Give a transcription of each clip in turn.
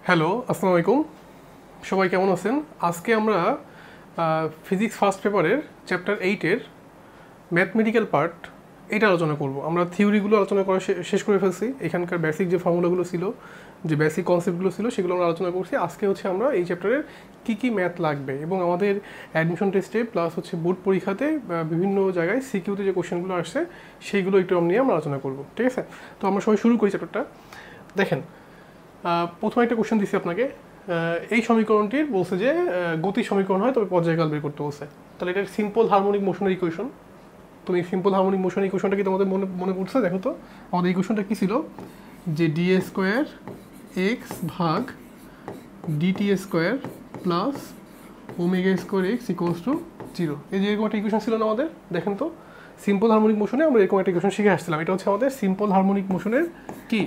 Hello, আসসালামু আলাইকুম। সবাই কেমন আছেন? আজকে আমরা ফিজিক্স ফার্স্ট পেপারের চ্যাপ্টার 8-এর ম্যাথমেটিক্যাল পার্ট এটা আলোচনা করব। আমরা থিওরিগুলো আলোচনা করা শেষ করে ফেলছি। এখানকার বেসিক যে ফর্মুলাগুলো ছিল, যে বেসিক কনসেপ্টগুলো ছিল, সেগুলো আমরা আলোচনা করছি। আজকে হচ্ছে আমরা এই চ্যাপ্টারের কী ম্যাথ লাগবে এবং আমাদের অ্যাডমিশন টেস্টে প্লাস হচ্ছে বোর্ড পরীক্ষাতে বিভিন্ন জায়গায় সিকিউতে যে কোশ্চেনগুলো আসছে সেইগুলো একটু নিয়ে আমরা আলোচনা করব। ঠিক আছে? তো আমরা সবাই শুরু করি চ্যাপ্টারটা। দেখেন, প্রথমে একটা কোশ্চেন দিচ্ছি আপনাকে। এই সমীকরণটির বলছে যে গতির সমীকরণ হয়, তবে পর্যায়কাল বের করতে বলছে। তাহলে এটা সিম্পল হারমোনিক মোশনের ইকুয়েশন। তুমি সিম্পল হারমোনিক মোশনের ইকুয়েশনটা কি তোমাদের মনে পড়ছে? দেখো তো আমাদের ইকুয়েশনটা কী ছিল, যে ডি এ স্কোয়ার এক্স ভাগ dt square plus omega square x equals to 0। এই যে এরকম একটা ইকুয়েশন ছিল না আমাদের? দেখেন তো, সিম্পল হারমোনিক মোশনে আমরা এরকম একটা ইকুয়েশন শিখে আসছিলাম। এটা হচ্ছে আমাদের সিম্পল হারমোনিক মোশনের কি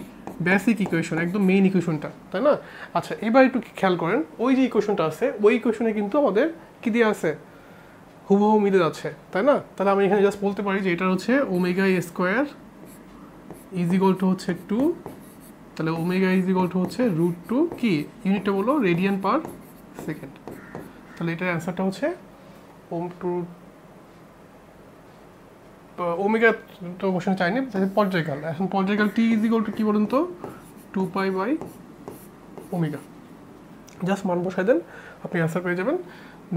বেসিক ইকুয়েশন, একদম মেইন ইকুয়েশনটা, তাই না? আচ্ছা, এবার একটু খেয়াল করেন, ওই যে ইকুয়েশনটা আছে, ওই ইকুয়েশনে কিন্তু আমাদের কি দিয়ে আছে, হুবহু মিলে যাচ্ছে, তাই না? তাহলে আমি এখানে জাস্ট বলতে পারি যে এটা হচ্ছে omega square is equal to হচ্ছে 2। তাহলে ওমেগা ইজ ইকুয়াল টু হচ্ছে √2, কি ইউনিটটা বলো, রেডিয়ান পার সেকেন্ড। তাহলে এটার অ্যান্সারটা হচ্ছে ওমেগা। তো কোশ্চেন চাইনি, পর্যায়কাল। এখন পর্যায়কাল টি ইজ ইকুয়াল টু কি বলুন তো, 2π/ω। জাস্ট মান বসাই দেন, আপনি অ্যান্সার পেয়ে যাবেন।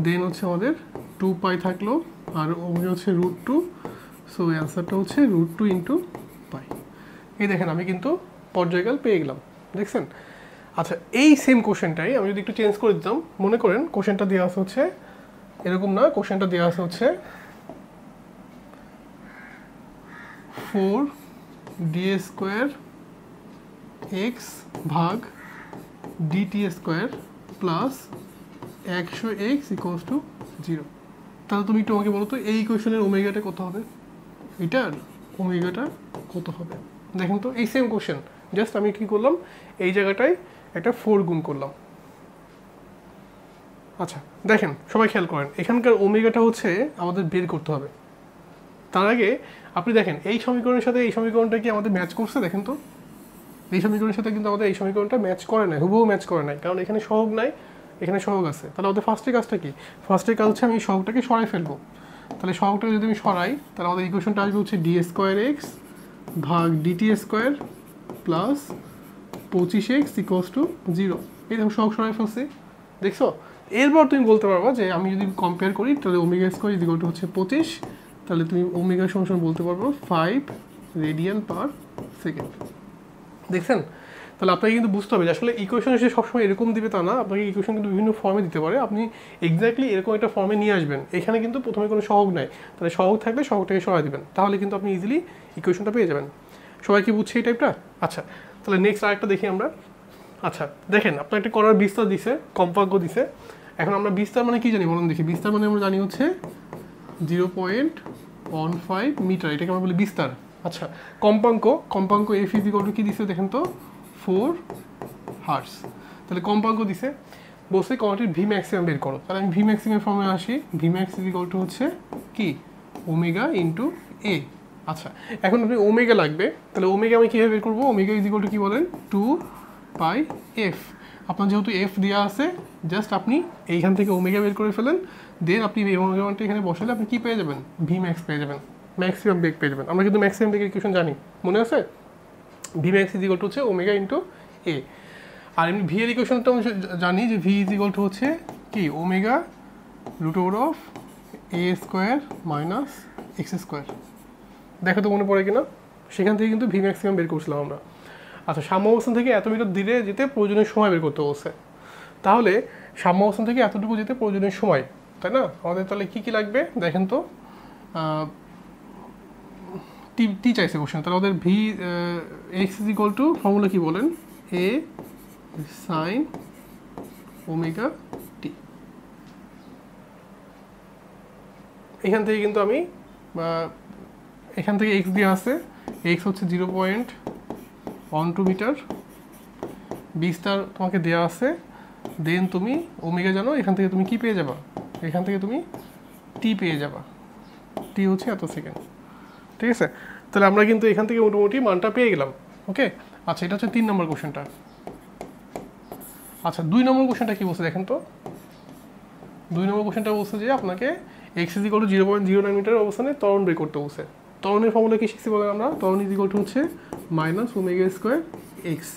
দেন হচ্ছে আমাদের 2π থাকলো আর ওমেগা হচ্ছে √2, সো অ্যান্সারটা হচ্ছে √2 × π। এই দেখেন, আমি কিন্তু পর্যায়কাল পেয়ে গেলাম, দেখছেন? আচ্ছা, এই সেম কোশ্চেনটাই আমি যদি একটু চেঞ্জ করে দিতাম, মনে করেন কোশ্চেনটা দেওয়া আছে হচ্ছে এরকম না, কোশ্চেনটা দেওয়া আছে হচ্ছে 4d² x ভাগ dt² plus 100x equals to 0। তাহলে তুমি একটু আমাকে বলো তো, এই ইকুয়েশনের ওমেগাটা কত হবে, এটার ওমেগাটা কত হবে? দেখেন তো, এই সেম কোশ্চেন, জাস্ট আমি কি করলাম, এই জায়গাটায় একটা 4 গুণ করলাম। আচ্ছা দেখেন, সবাই খেয়াল করেন, এখানকার ওমেগাটা হচ্ছে আমাদের বের করতে হবে। তার আগে আপনি দেখেন, এই সমীকরণের সাথে এই সমীকরণটা কি আমাদের ম্যাচ করছে? দেখেন তো, এই সমীকরণের সাথে কিন্তু আমাদের এই সমীকরণটা ম্যাচ করে নাই, হুবহু ম্যাচ করে নাই, কারণ এখানে সহগ নাই, এখানে সহগ আছে। তাহলে আমাদের ফার্স্টের কাজটা কি? ফার্স্টের কাজ হচ্ছে আমি এই সহগটাকে সরাই ফেলবো। তাহলে সহগটাকে যদি আমি সরাই, তাহলে আমাদের ইকুয়েশনটা আসবে হচ্ছে d² x ভাগ dt² plus 25x equals to 0। এই দেখো, সহগ সরাই ফেলছি, দেখছো? এরপর তুমি বলতে পারবা যে আমি যদি কম্পেয়ার করি, তাহলে omega square is equal to হচ্ছে 25, তাহলে তুমি ওমেগা সমান বলতে পারবো 5 রেডিয়ান পার সেকেন্ড। দেখছেন? তাহলে আপনাকে কিন্তু বুঝতে হবে যে আসলে ইকুয়েশন এসে সবসময় এরকম দিবে তা না, আপনাকে ইকুয়েশন কিন্তু বিভিন্ন ফর্মে দিতে পারে। আপনি এক্স্যাক্টলি এরকম একটা ফর্মে নিয়ে আসবেন। এখানে কিন্তু প্রথমে কোনো সহগ নাই, তাহলে সহগ থাকলে সহগটাকে সরাই দিবেন, তাহলে কিন্তু আপনি ইজিলি ইকুয়েশনটা পেয়ে যাবেন। সবাই কি বুঝছে এই টাইপটা? আচ্ছা, তাহলে নেক্সট আরেকটা দেখি আমরা। আচ্ছা দেখেন, আপনার একটা করার বিস্তার দিছে, কম্পাঙ্ক দিছে। এখন আমরা বিস্তার মানে কি জানি বলুন দেখি? বিস্তার মানে আমরা জানি হচ্ছে 0.15 মিটার, এটাকে আমরা বলি বিস্তার। আচ্ছা, কম্পাঙ্ক এফ ইজ ইকুয়াল টু কি দিছে দেখেন তো, 4 হার্টজ। তাহলে কম্পাঙ্ক দিছে, বলছে কোয়ান্টিটির ভি ম্যাক্সিমাম বের করো। তাহলে আমি ভি ম্যাক্সিমাম ফর্মে আসি, V max is equal to হচ্ছে কি, ওমেগা ইন্টু এ। আচ্ছা, এখন আপনি ওমেগা লাগবে, তাহলে ওমেগা আমি কীভাবে বের করবো? ওমেগা ইজ ইকুয়াল টু কি বলেন, 2πf। আপনার যেহেতু এফ দেওয়া আছে, জাস্ট আপনি এইখান থেকে ওমেগা বের করে ফেলেন, দেন আপনি এই ওমেগা মানটা এখানে বসালে আপনি কি পেয়ে যাবেন? ভি ম্যাক্স পেয়ে যাবেন, ম্যাক্সিমাম বেগ পেয়ে যাবেন। আমরা কিন্তু ম্যাক্সিমাম বেগের ইকুয়েশন জানি, মনে আছে? V max is equal to হচ্ছে ওমেগা ইন্টু এ। আর এমনি ভি এর ইকুয়েশনটা আমি জানি যে ভি ইজ ইকুয়াল টু হচ্ছে কি, ওমেগা √a² মাইনাস x²। দেখো তো মনে পড়ে কিনা? সেখান থেকে কিন্তু ভি ম্যাক্সিমাম বের করছিলাম আমরা। আচ্ছা, সাম্য অবস্থান থেকে এত মিটার দূরে যেতে প্রয়োজনীয় সময় বের করতে বলছে। তাহলে সাম্য অবস্থান থেকে এতটুকু যেতে প্রয়োজনীয় সময়, তাই না? আমাদের তাহলে কী কী লাগবে দেখেন তো, টি চাইছে কোশ্চেন। তাহলে আমাদের V x is equal two formula কি বলেন, এ সাইন ওমেগা টি। এখান থেকে কিন্তু আমি এখান থেকে এক্স দিয়ে আছে, এক্স হচ্ছে 0.12 মিটার, বিস্তার তোমাকে দেওয়া আছে, দেন তুমি ওমেগা জানো, এখান থেকে তুমি কি পেয়ে যাবা, এখান থেকে তুমি টি পেয়ে যাবা, টি হচ্ছে এত সেকেন্ড। ঠিক আছে? তাহলে আমরা কিন্তু এখান থেকে মোটামুটি মানটা পেয়ে গেলাম। ওকে, আচ্ছা, এটা হচ্ছে 3 নম্বর কোশ্চেনটা। আচ্ছা 2 নম্বর কোশ্চেনটা কি বলছে দেখেন তো। 2 নম্বর কোশ্চেনটা বলছে যে আপনাকে x is equal to 0.09 metre অবস্থানে ত্বরণ বের করতে বলছে। ত্বরণের ফর্মুলা কি শিখছি বলেন আমরা? ত্বরণ ইজ ইকুয়াল টু হচ্ছে minus omega square x.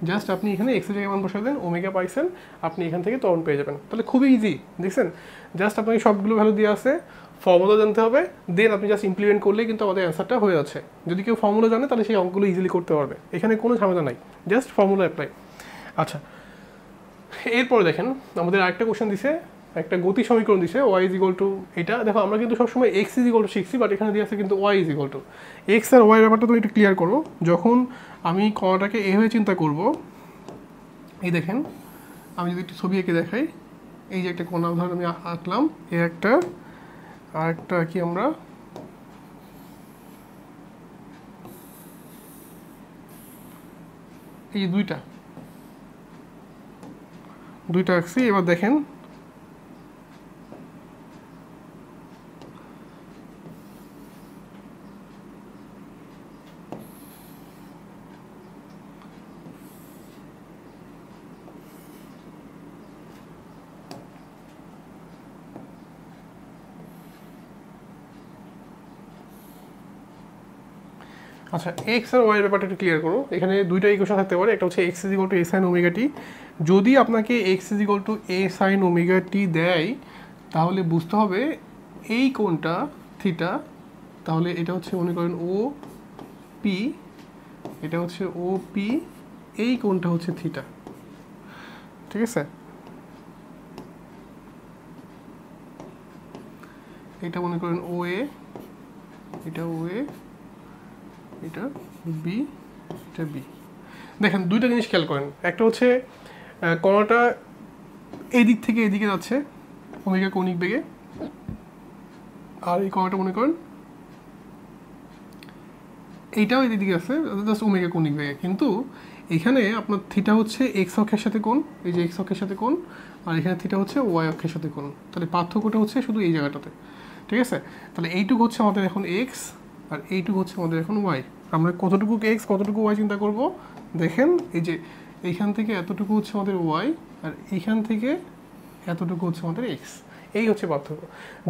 Just আপনি এখানে এক্সের জায়গায় মান বসাই দেন, ওমেগা পাইছেন, আপনি এখান থেকে ত্বরণ পেয়ে যাবেন। তাহলে খুবই ইজি, দেখছেন? জাস্ট আপনাকে সবগুলো ভ্যালু দিয়ে আছে, ফর্মুলা জানতে হবে, দেন আপনি জাস্ট ইমপ্লিমেন্ট করলেই কিন্তু আমাদের অ্যান্সারটা হয়ে যাচ্ছে। যদি কেউ ফর্মুলা জানে তাহলে সেই অঙ্কগুলো ইজিলি করতে পারবে, এখানে কোনো ঝামেলা নাই, জাস্ট ফর্মুলা অ্যাপ্লাই। আচ্ছা এরপরে দেখেন আমাদের আরেকটা কোশ্চেন দিছে, একটা গতি সমীকরণ দিছে, ওয়াই ইজ ইকুয়াল টু, এটা দেখো আমরা কিন্তু সবসময় এক্স ইজ ইকুয়াল টু শিখছি, বাট এখানে দিয়ে আছে কিন্তু y is equal to. X আর ওয়াই ব্যাপারটা তুমি একটু ক্লিয়ার করো। যখন আমি কণাটাকে এ হয়ে চিন্তা করব, এই দেখেন আমি যদি একটু ছবি এঁকে দেখাই, এই যে একটা কণা ধর আমি আঁকলাম, এ একটা, আর একটা কি আমরা এই দুইটা আঁকছি। এবার দেখেন আচ্ছা এক্স আর ওয়াই ব্যাপারটা একটু ক্লিয়ার করো। এখানে দুইটা ইকুয়েশন থাকতে পারে, একটা হচ্ছে x is equal to a sine omega t. যদি আপনাকে x is equal to a sine omega t দেয় তাহলে বুঝতে হবে এই কোণটা থিটা, তাহলে এটা হচ্ছে মনে করেন ও পি, এটা হচ্ছে ও পি, এই কোণটা হচ্ছে থিটা, ঠিক আছে? এটা মনে করেন ও এ, এটা ও এ, এটা বি, এটা বি। দেখেন দুইটা জিনিস খেয়াল করেন, একটা হচ্ছে কণাটা এই দিক থেকে এদিকে যাচ্ছে ওমেগা কৌণিক বেগে, আর এই কণাটা মনে করেন এইটাও এই দিকে আছে জাস্ট ওমেগা কৌণিক বেগে। কিন্তু এখানে আপনার থিটা হচ্ছে এক্স অক্ষের সাথে কোণ, এই যে এক্স অক্ষের সাথে কোণ, আর এখানে থিটা হচ্ছে ওয়াই অক্ষের সাথে কোণ। তাহলে পার্থক্যটা হচ্ছে শুধু এই জায়গাটাতে, ঠিক আছে? তাহলে এইটুকু হচ্ছে আমাদের এখন এক্স, আর এইটুকু হচ্ছে আমাদের এখন ওয়াই। আমরা কতটুকু এক্স কতটুকু ওয়াই চিন্তা করব, দেখেন এই যে এইখান থেকে এতটুকু হচ্ছে আমাদের ওয়াই, আর এইখান থেকে এতটুকু হচ্ছে আমাদের এক্স, এই হচ্ছে পার্থক্য।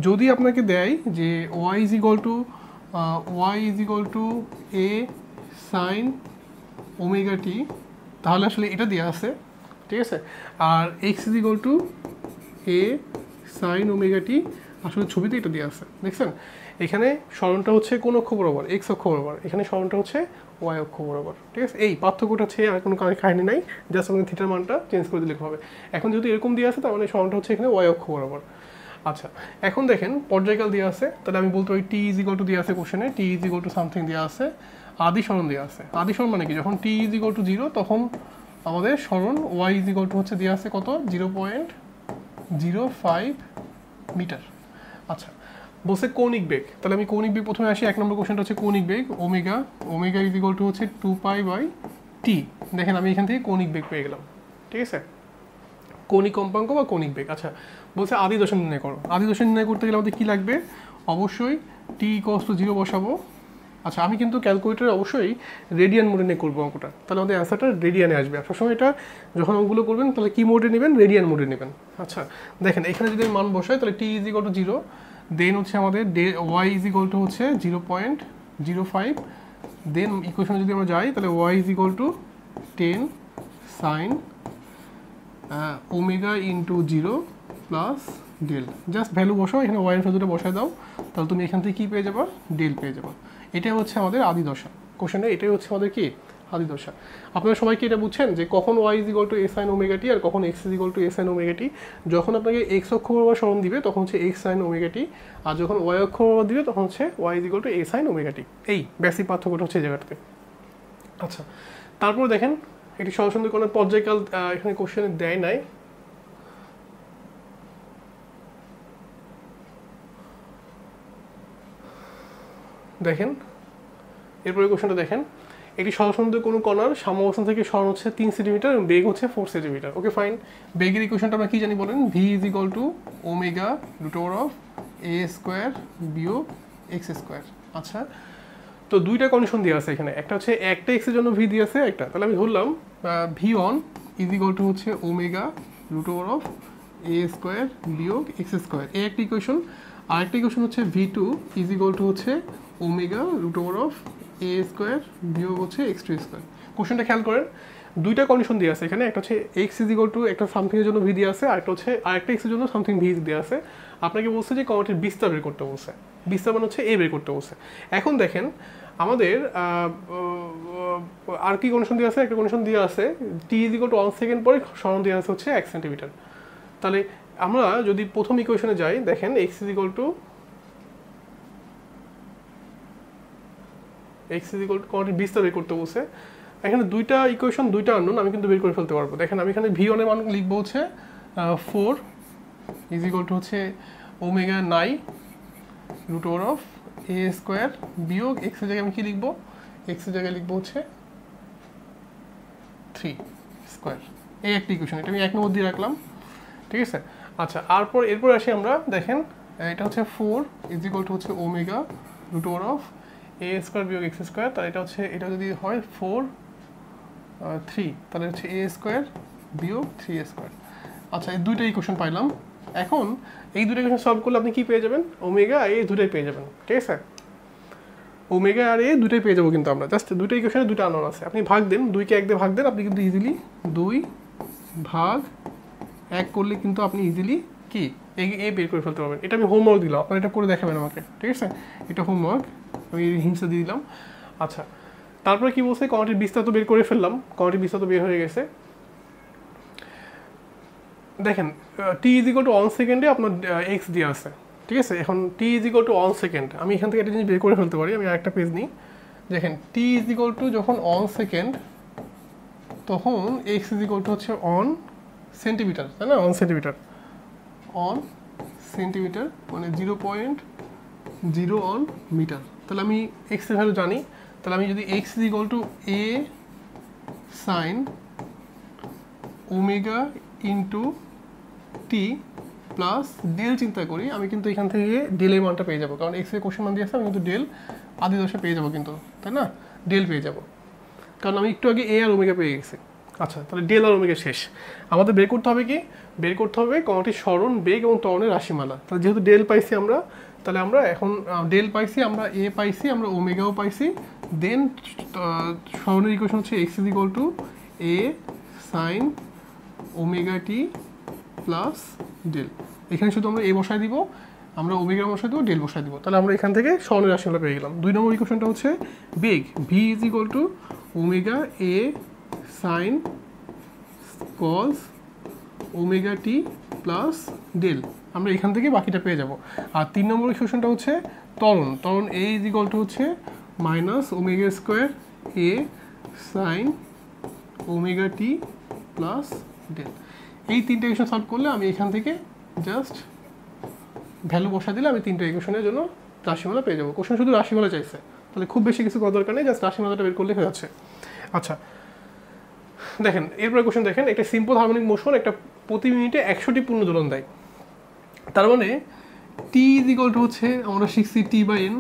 যদি আপনাকে দেয় যে y is equal to a sine omega t, তাহলে আসলে এটা দেওয়া আছে, ঠিক আছে? আর x is equal to a sine omega t, আসলে ছবিতে এটা দেওয়া আছে, দেখছেন? এখানে সরণটা হচ্ছে কোন অক্ষ বরাবর? এক্স অক্ষ বরাবর, এখানে সরণটা হচ্ছে ওয়াই অক্ষ বরাবর, ঠিক আছে? এই পার্থক্যটা হচ্ছে, আর কোনো কাহিনী নাই, জাস্ট আমাদের থিটার মানটা চেঞ্জ করে দিলে হবে। এখন যেহেতু এরকম দিয়ে আছে তার মানে সরণটা হচ্ছে এখানে ওয়াই অক্ষ বরাবর। আচ্ছা এখন দেখেন পর্যায়কাল দেওয়া আছে, তাহলে আমি বলতে পারি টি ইজ ইকুয়াল টু দেওয়া আছে কোশ্চেনে, টি ইজ ইকুয়াল টু সামথিং দেওয়া আছে, আদি সরণ দেওয়া আছে। আদি সরণ মানে কি? যখন টি ইজ ইকুয়াল টু 0 তখন আমাদের সরণ ওয়াই ইজ ইকুয়াল টু হচ্ছে দেওয়া আছে কত? 0.05 মিটার। আচ্ছা বলছে কৌণিক বেগ, তাহলে আমি কৌণিক বেগ প্রথমে আসি। 1 নম্বর কোশ্চেনটা হচ্ছে কৌণিক বেগ, omega, omega is equal to হচ্ছে 2π/t। দেখেন আমি এখান থেকে কৌণিক বেগ পেয়ে গেলাম, ঠিক আছে? কৌণিক কম্পাঙ্ক বা কৌণিক বেগ। আচ্ছা বলছে আদি দশা নির্ণয় করো। আদি দশা নির্ণয় করতে গেলে আমাদের কী লাগবে? অবশ্যই টি ইকুয়ালস টু 0 বসাবো। আচ্ছা আমি কিন্তু ক্যালকুলেটরে অবশ্যই রেডিয়ান মোডে নিয়ে করবো অঙ্কটা, তাহলে আমাদের অ্যান্সারটা রেডিয়ানে আসবে। সবসময় এটা যখন অঙ্কগুলো করবেন তাহলে কী মোডে নেবেন? রেডিয়ান মোডে নেবেন। আচ্ছা দেখেন এখানে যদি মান বসাই তাহলে টি ইজ ইকুয়াল টু 0, দেন হচ্ছে আমাদের ওয়াই ইজ ইকুয়াল টু হচ্ছে 0.05, দেন ইকুয়েশনে যদি আমরা যাই তাহলে y is equal to 10 sine omega into 0 plus del. Just value বসাও, এখানে ওয়াই এর ভ্যালুটা বসায় দাও, তাহলে তুমি এখান থেকে কী পেয়ে যাবা? ডেল পেয়ে যাবা। এটাই হচ্ছে আমাদের আদি দশা। কোশ্চেনে এটাই হচ্ছে আমাদের কি? আদি দশা। আপনারা সবাই কি এটা বুঝছেন যে কখন y is equal to a sine omega t আর কখন x is equal to a sine omega t? যখন আপনাকে এক্স অক্ষ বরাবর সরণ দিবে তখন হচ্ছে এক্স সাইন ওমেগা টি, আর যখন ওয়াই অক্ষ বরাবর দিবে তখন হচ্ছে y is equal to a sine omega t. এই বেসিক পার্থক্যটা হচ্ছে এই জায়গাটাতে। আচ্ছা তারপর দেখেন এটি সরাসরি কোনো পর্যায়কাল এখানে কোশ্চেনে দেয় নাই। দেখেন এরপরে কোশ্চেনটা দেখেন, একটি সরাসরি কোনো কণার সাম্যাবস্থান থেকে সরণ হচ্ছে 3 সেন্টিমিটার এবং বেগ হচ্ছে 4 সেন্টিমিটার। Okay fine. বেগের ইকুয়েশনটা আমরা কি জানি বলেন? V is equal to omega root over of a square বিয়োগ এক্স স্কোয়ার। আচ্ছা তো দুইটা কন্ডিশন দেওয়া আছে এখানে, একটা হচ্ছে একটা এক্সের জন্য ভি দিয়ে আছে একটা, তাহলে আমি ধরলাম v one is equal to হচ্ছে omega root over of a square বিয়োগ এক্স স্কোয়ার, এই একটা ইকুয়েশন। আরেকটা ইকুয়েশন হচ্ছে V2 ইজ ইকুয়াল টু হচ্ছে omega root over of a square বিয়োগ হচ্ছে এক্স টু স্কোয়ার। কোশ্চেনটা খেয়াল করেন, দুইটা কন্ডিশন দিয়ে আছে এখানে, একটা হচ্ছে এক্স ইজ ইকুয়াল টু একটা সামথিংয়ের জন্য ভি দিয়ে আছে, আরেকটা হচ্ছে আরেকটা এক্সের জন্য সামথিং ভি দিয়ে আছে। আপনাকে বলছে যে কর্ণটির বিস্তার বের করতে বলছে, বিস্তার মানে হচ্ছে এ বের করতে বলছে। এখন দেখেন আমাদের আর কি কন্ডিশন দিয়ে আছে, একটা কন্ডিশন দিয়ে আছে টি ইজ ইকুয়াল টু 1 সেকেন্ড পরে সরণ দিয়ে আছে হচ্ছে 1 সেন্টিমিটার। তাহলে আমরা যদি প্রথম ইকুয়েশনে যাই, দেখেন এক্স ইজ ইকুয়াল টু কর্ণটির বিস্তার বের করতে বলছে। এখানে দুইটা ইকুয়েশন, দুইটা আননোন, আমি কিন্তু বের করে ফেলতে পারবো। দেখেন আমি এখানে ভি ওয়ানের মান লিখবো হচ্ছে 4 ইজ ইকুয়াল টু হচ্ছে omega 9 root over of a square বিয়োগ এক্সের জায়গায় আমি কি লিখবো, এক্সের জায়গায় লিখবো হচ্ছে 3 স্কোয়ার। এই একটা ইকুয়েশন, এটা আমি 1 নম্বর দিয়ে রাখলাম, ঠিক আছে। আচ্ছা, এরপর আসি আমরা, দেখেন এটা হচ্ছে 4 ইজ ইকুয়াল টু হচ্ছে omega root over of a square বিয়োগ এক্স স্কোয়ার। তাহলে এটা যদি হয় 4 3, তাহলে হচ্ছে এ স্কোয়ার বিয়োগ 3 স্কোয়ার। আচ্ছা, এই দুইটা ইকুয়েশন পাইলাম। এখন এই দুটো ইকুয়েশন সলভ করলে আপনি কি পেয়ে যাবেন, ওমেগা আর এ দুটাই পেয়ে যাবেন, ঠিক আছে। ওমেগা আর এ দুটাই পেয়ে যাবো, কিন্তু আমরা জাস্ট দুটো ইকুয়েশনে দুটো আননোন আছে। আপনি ভাগ দেন, 2কে 1 দিয়ে ভাগ দেন, আপনি কিন্তু ইজিলি 2 ভাগ 1 করলে কিন্তু আপনি ইজিলি কি এ বের করে ফেলতে পারবেন। এটা আমি হোমওয়ার্ক দিলাম, আপনারা এটা করে দেখাবেন আমাকে, ঠিক আছে। এটা হোমওয়ার্ক, আমি হিংসা দিয়ে দিলাম। আচ্ছা, তারপরে কি বলছে, কর্ণটির বিস্তার তো বের করে ফেললাম, কর্ণটির বিস্তার তো বের হয়ে গেছে। দেখেন টি ইজ ইকুয়াল টু 1 সেকেন্ডে আপনার এক্স দিয়ে আছে, ঠিক আছে। এখন টি ইজ ইকুয়াল টু 1 সেকেন্ড, আমি এখান থেকে একটা জিনিস বের করে ফেলতে পারি। আমি আরেকটা পেজ নিই, দেখেন টি ইজ ইকুয়াল টু যখন 1 সেকেন্ড, তখন এক্স ইজ ইকুয়াল টু হচ্ছে 1 সেন্টিমিটার, তাই না। 1 সেন্টিমিটার, 1 সেন্টিমিটার মানে 0.01 মিটার। তাহলে আমি এক্স এর ভ্যালু জানি, তাহলে আমি যদি x is equal to a sine omega into t plus del চিন্তা করি, আমি কিন্তু এখান থেকে ডেলের মানটা পেয়ে যাবো, কারণ এক্স এর কোশ্চেন মান দিয়েছে, আমি কিন্তু ডেল আদি দশা পেয়ে যাবো কিন্তু, তাই না। ডেল পেয়ে যাবো, কারণ আমি একটু আগে এ আর ওমেগা পেয়ে গেছি। আচ্ছা, তাহলে ডেল আর ওমেগা শেষ। আমাদের বের করতে হবে কি, বের করতে হবে কর্ণটির সরণ, বেগ এবং ত্বরণের রাশিমালা। তাহলে যেহেতু ডেল পাইছি আমরা, তাহলে আমরা এখন ডেল পাইছি, আমরা এ পাইছি, আমরা ওমেগাও পাইছি। দেন সরণের ইকুয়েশন হচ্ছে x is equal to a sine omega t plus del. এখানে শুধু আমরা এ বসায় দিব, আমরা ওমেগা বসায় দেবো, ডেল বসায় দিব। তাহলে আমরা এখান থেকে সরণের রাশিমালা পেয়ে গেলাম। 2 নম্বর ইকুয়েশনটা হচ্ছে বেগ, v is equal to omega a sine cos omega t plus del, আমরা এখান থেকে বাকিটা পেয়ে যাব। আর 3 নম্বর ইকুয়েশনটা হচ্ছে ত্বরণ এ ইজ ইকুয়াল টু হচ্ছে মাইনাস ওমেগা স্কোয়ার এ sine omega t plus del. এই 3টা ইকুয়েশন সলভ করলে আমি এখান থেকে জাস্ট ভ্যালু বসা দিলে আমি 3টা ইকুয়েশনের জন্য রাশিমালা পেয়ে যাবো। কোশ্চেন শুধু রাশিমালা চাইছে, তাহলে খুব বেশি কিছু করার দরকার নেই, জাস্ট রাশিমালাটা বের করলে হয়ে যাচ্ছে। আচ্ছা, দেখেন এরপরে কোশ্চেন দেখেন, একটা সিম্পল হারমোনিক মোশন একটা প্রতি মিনিটে 100টি পূর্ণ দোলন দেয়। তার মানে টি ইজ ইকুয়াল টু হচ্ছে আমরা শিখছি টি বাই এন,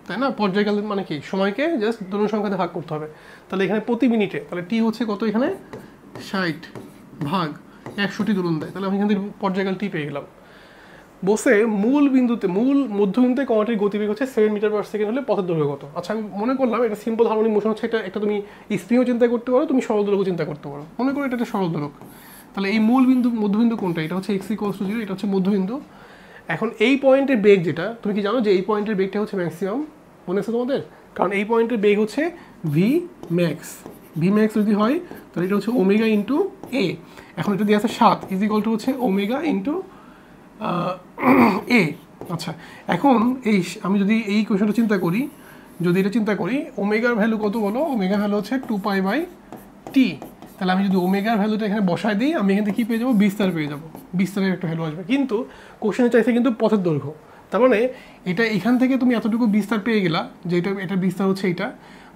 তাই না। পর্যায়কালীন মানে কি, সময়কে জাস্ট দোলন সংখ্যাতে ভাগ করতে হবে। তাহলে এখানে প্রতি মিনিটে, তাহলে টি হচ্ছে কত, এখানে 60 ভাগ 100টি দোলন দেয়। তাহলে আমি এখান থেকে পর্যায়কাল টি পেয়ে গেলাম। বসে মূল মধ্যবিন্দুতে কণাটির গতিবেগ হচ্ছে 7 মিটার পার সেকেন্ড হলে পথের দৈর্ঘ্য কত। আচ্ছা, আমি মনে করলাম এটা সিম্পল হারমোনিক মোশন হচ্ছে, এটা তুমি স্প্রিংও চিন্তা করতে পারো, তুমি সরল দোলকও চিন্তা করতে পারো। মনে করো এটা একটা সরল দোলক, তাহলে এই মধ্যবিন্দু কোনটা, এটা হচ্ছে এক্স ইকুয়ালস টু 0, এটা হচ্ছে মধ্যবিন্দু। এখন এই পয়েন্টের বেগ যেটা, তুমি কি জানো যে এই পয়েন্টের বেগটা হচ্ছে ম্যাক্সিমাম, মনে আছে তোমাদের, কারণ এই পয়েন্টের বেগ হচ্ছে ভি ম্যাক্স। ভি ম্যাক্স যদি হয় তাহলে এটা হচ্ছে ওমেগা ইন্টু এ। এখন এটা দিয়ে আছে 7 ইজ ইকুয়াল টু হচ্ছে ওমেগা ইন্টু এ। আচ্ছা, এখন আমি যদি এই কোয়েশনটা চিন্তা করি, ওমেগার ভ্যালু কত বলো, ওমেগার ভ্যালু হচ্ছে 2π/t। তাহলে আমি যদি ওমেগার ভ্যালুটা এখানে বসায় দিই, আমি এখান থেকে কী পেয়ে যাবো, বিস্তার পেয়ে যাবো, বিস্তারের একটা ভ্যালু আসবে। কিন্তু কোশ্চেনে চাইছে কিন্তু পথের দৈর্ঘ্য, তার মানে এটা এখান থেকে তুমি এতটুকু বিস্তার পেয়ে গেলা, যে এটা বিস্তার হচ্ছে এইটা,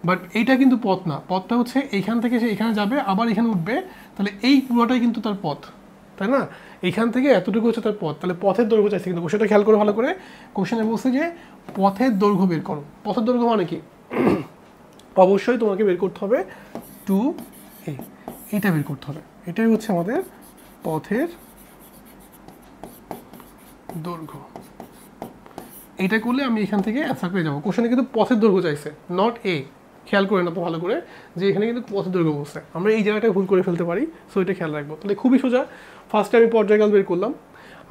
বাট এইটা কিন্তু পথ না, পথটা হচ্ছে এইখান থেকে সে এখানে যাবে, আবার এখানে উঠবে, তাহলে এই পুরোটাই কিন্তু তার পথ, তাই না। এইখান থেকে এতটুকু হচ্ছে তার পথ, তাহলে পথের দৈর্ঘ্য চাইছে। কিন্তু কোশ্চেনটা খেয়াল করে ভালো করে, কোশ্চেনে বলছে যে পথের দৈর্ঘ্য বের করো। পথের দৈর্ঘ্য মানে কি, অবশ্যই তোমাকে বের করতে হবে 2a। এটা বের করতে হবে। এটাই হচ্ছে আমাদের পথের দৈর্ঘ্য। এটা করলে আমি এখান থেকে অ্যান্সার পেয়ে যাবো। কোশ্চেনে কিন্তু পথের দৈর্ঘ্য চাইছে, নট এ। খেয়াল করে না তো ভালো করে যে এখানে কিন্তু পথের দৈর্ঘ্য বলছে। আমরা এই জায়গাটায় ভুল করে ফেলতে পারি, সো এটা খেয়াল রাখবো। তাহলে খুবই সোজা। ফার্স্টে আমি পর্যায়কাল বের করলাম।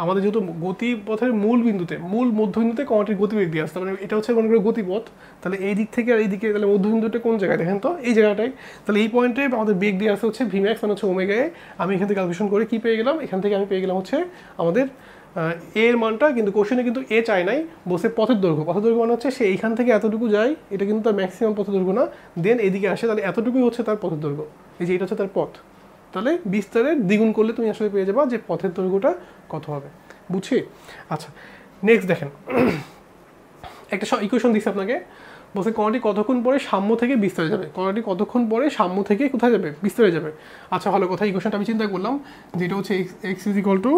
আমাদের যেহেতু গতিপথের মূল মধ্যবিন্দুতে কণাটির গতিবেগ দিয়ে আসতে, মানে এটা হচ্ছে মনে করি গতিপথ। তাহলে এই দিক থেকে আর এই দিকে, তাহলে মধ্যবিন্দুটা কোন জায়গায় দেখেন তো, এই জায়গাটায়। তাহলে এই পয়েন্টে আমাদের বেগ দিয়ে আসতে হচ্ছে ভিম্যাক্স, মানে হচ্ছে ওমেগা এ। আমি এখান থেকে ক্যালকুলেশন করে কি পেয়ে গেলাম, এখান থেকে আমি পেয়ে গেলাম হচ্ছে আমাদের এর মানটা। কিন্তু কোশ্চেনে কিন্তু এ চাই নাই, বসে পথের দৈর্ঘ্য। পথের দৈর্ঘ্য মানে হচ্ছে সে এইখান থেকে এতটুকু যায়, এটা কিন্তু তার ম্যাক্সিমাম পথের দৈর্ঘ্য না, দেন এদিকে আসে, তাহলে এতটুকুই হচ্ছে তার পথের দৈর্ঘ্য। এই যে এটা হচ্ছে তার পথ। তাহলে বিস্তারের দ্বিগুণ করলে তুমি আসলে পেয়ে যাবা যে পথের দৈর্ঘ্যটা কত হবে। বুঝছি? আচ্ছা, নেক্সট দেখেন, একটা ইকুয়েশন দিচ্ছে আপনাকে, বলছে কণাটি কতক্ষণ পরে সাম্য থেকে বিস্তারে যাবে। কণাটি কতক্ষণ পরে সাম্য থেকে কোথায় যাবে, বিস্তারে যাবে। আচ্ছা, ভালো কথা। ইকুয়েশনটা আমি চিন্তা করলাম, যেটা হচ্ছে এক্স ইজ ইকুয়াল টু,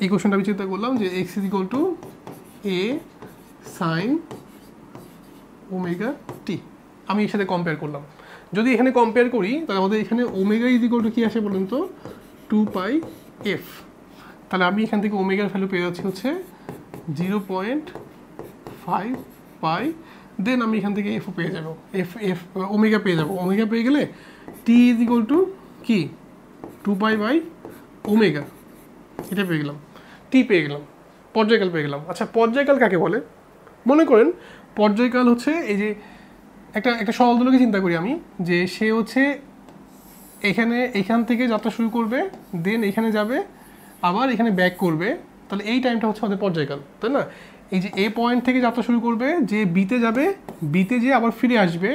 ইকুয়েশনটা আমি চিন্তা করলাম যে x is equal to a sine omega t. আমি এর সাথে কম্পেয়ার করলাম। যদি এখানে কম্পেয়ার করি তাহলে আমাদের এখানে ওমেগা ইজ ইকুয়াল টু কী আসে বলুন তো, 2π f। তাহলে আমি এখান থেকে ওমেগার ভ্যালু পেয়ে যাচ্ছি হচ্ছে 0.5 পাই। দেন আমি এখান থেকে এফও পেয়ে যাবো, ওমেগা পেয়ে যাবো। ওমেগা পেয়ে গেলে টি ইজ ইকুয়াল টু কি, 2π/ওমেগা, এটা পেয়ে গেলাম। টি পেয়ে গেলাম, পর্যায়কাল পেয়ে গেলাম। আচ্ছা, পর্যায়কাল কাকে বলে? মনে করেন পর্যায়কাল হচ্ছে এই যে একটা সরল দোলকে চিন্তা করি আমি, যে সে হচ্ছে এখান থেকে যাত্রা শুরু করবে, দেন এখানে যাবে, আবার এখানে ব্যাক করবে। তাহলে এই টাইমটা হচ্ছে আমাদের পর্যায়কাল, তাই না? এই যে এ পয়েন্ট থেকে যাত্রা শুরু করবে, যে বিতে যাবে, বিতে যেয়ে আবার ফিরে আসবে,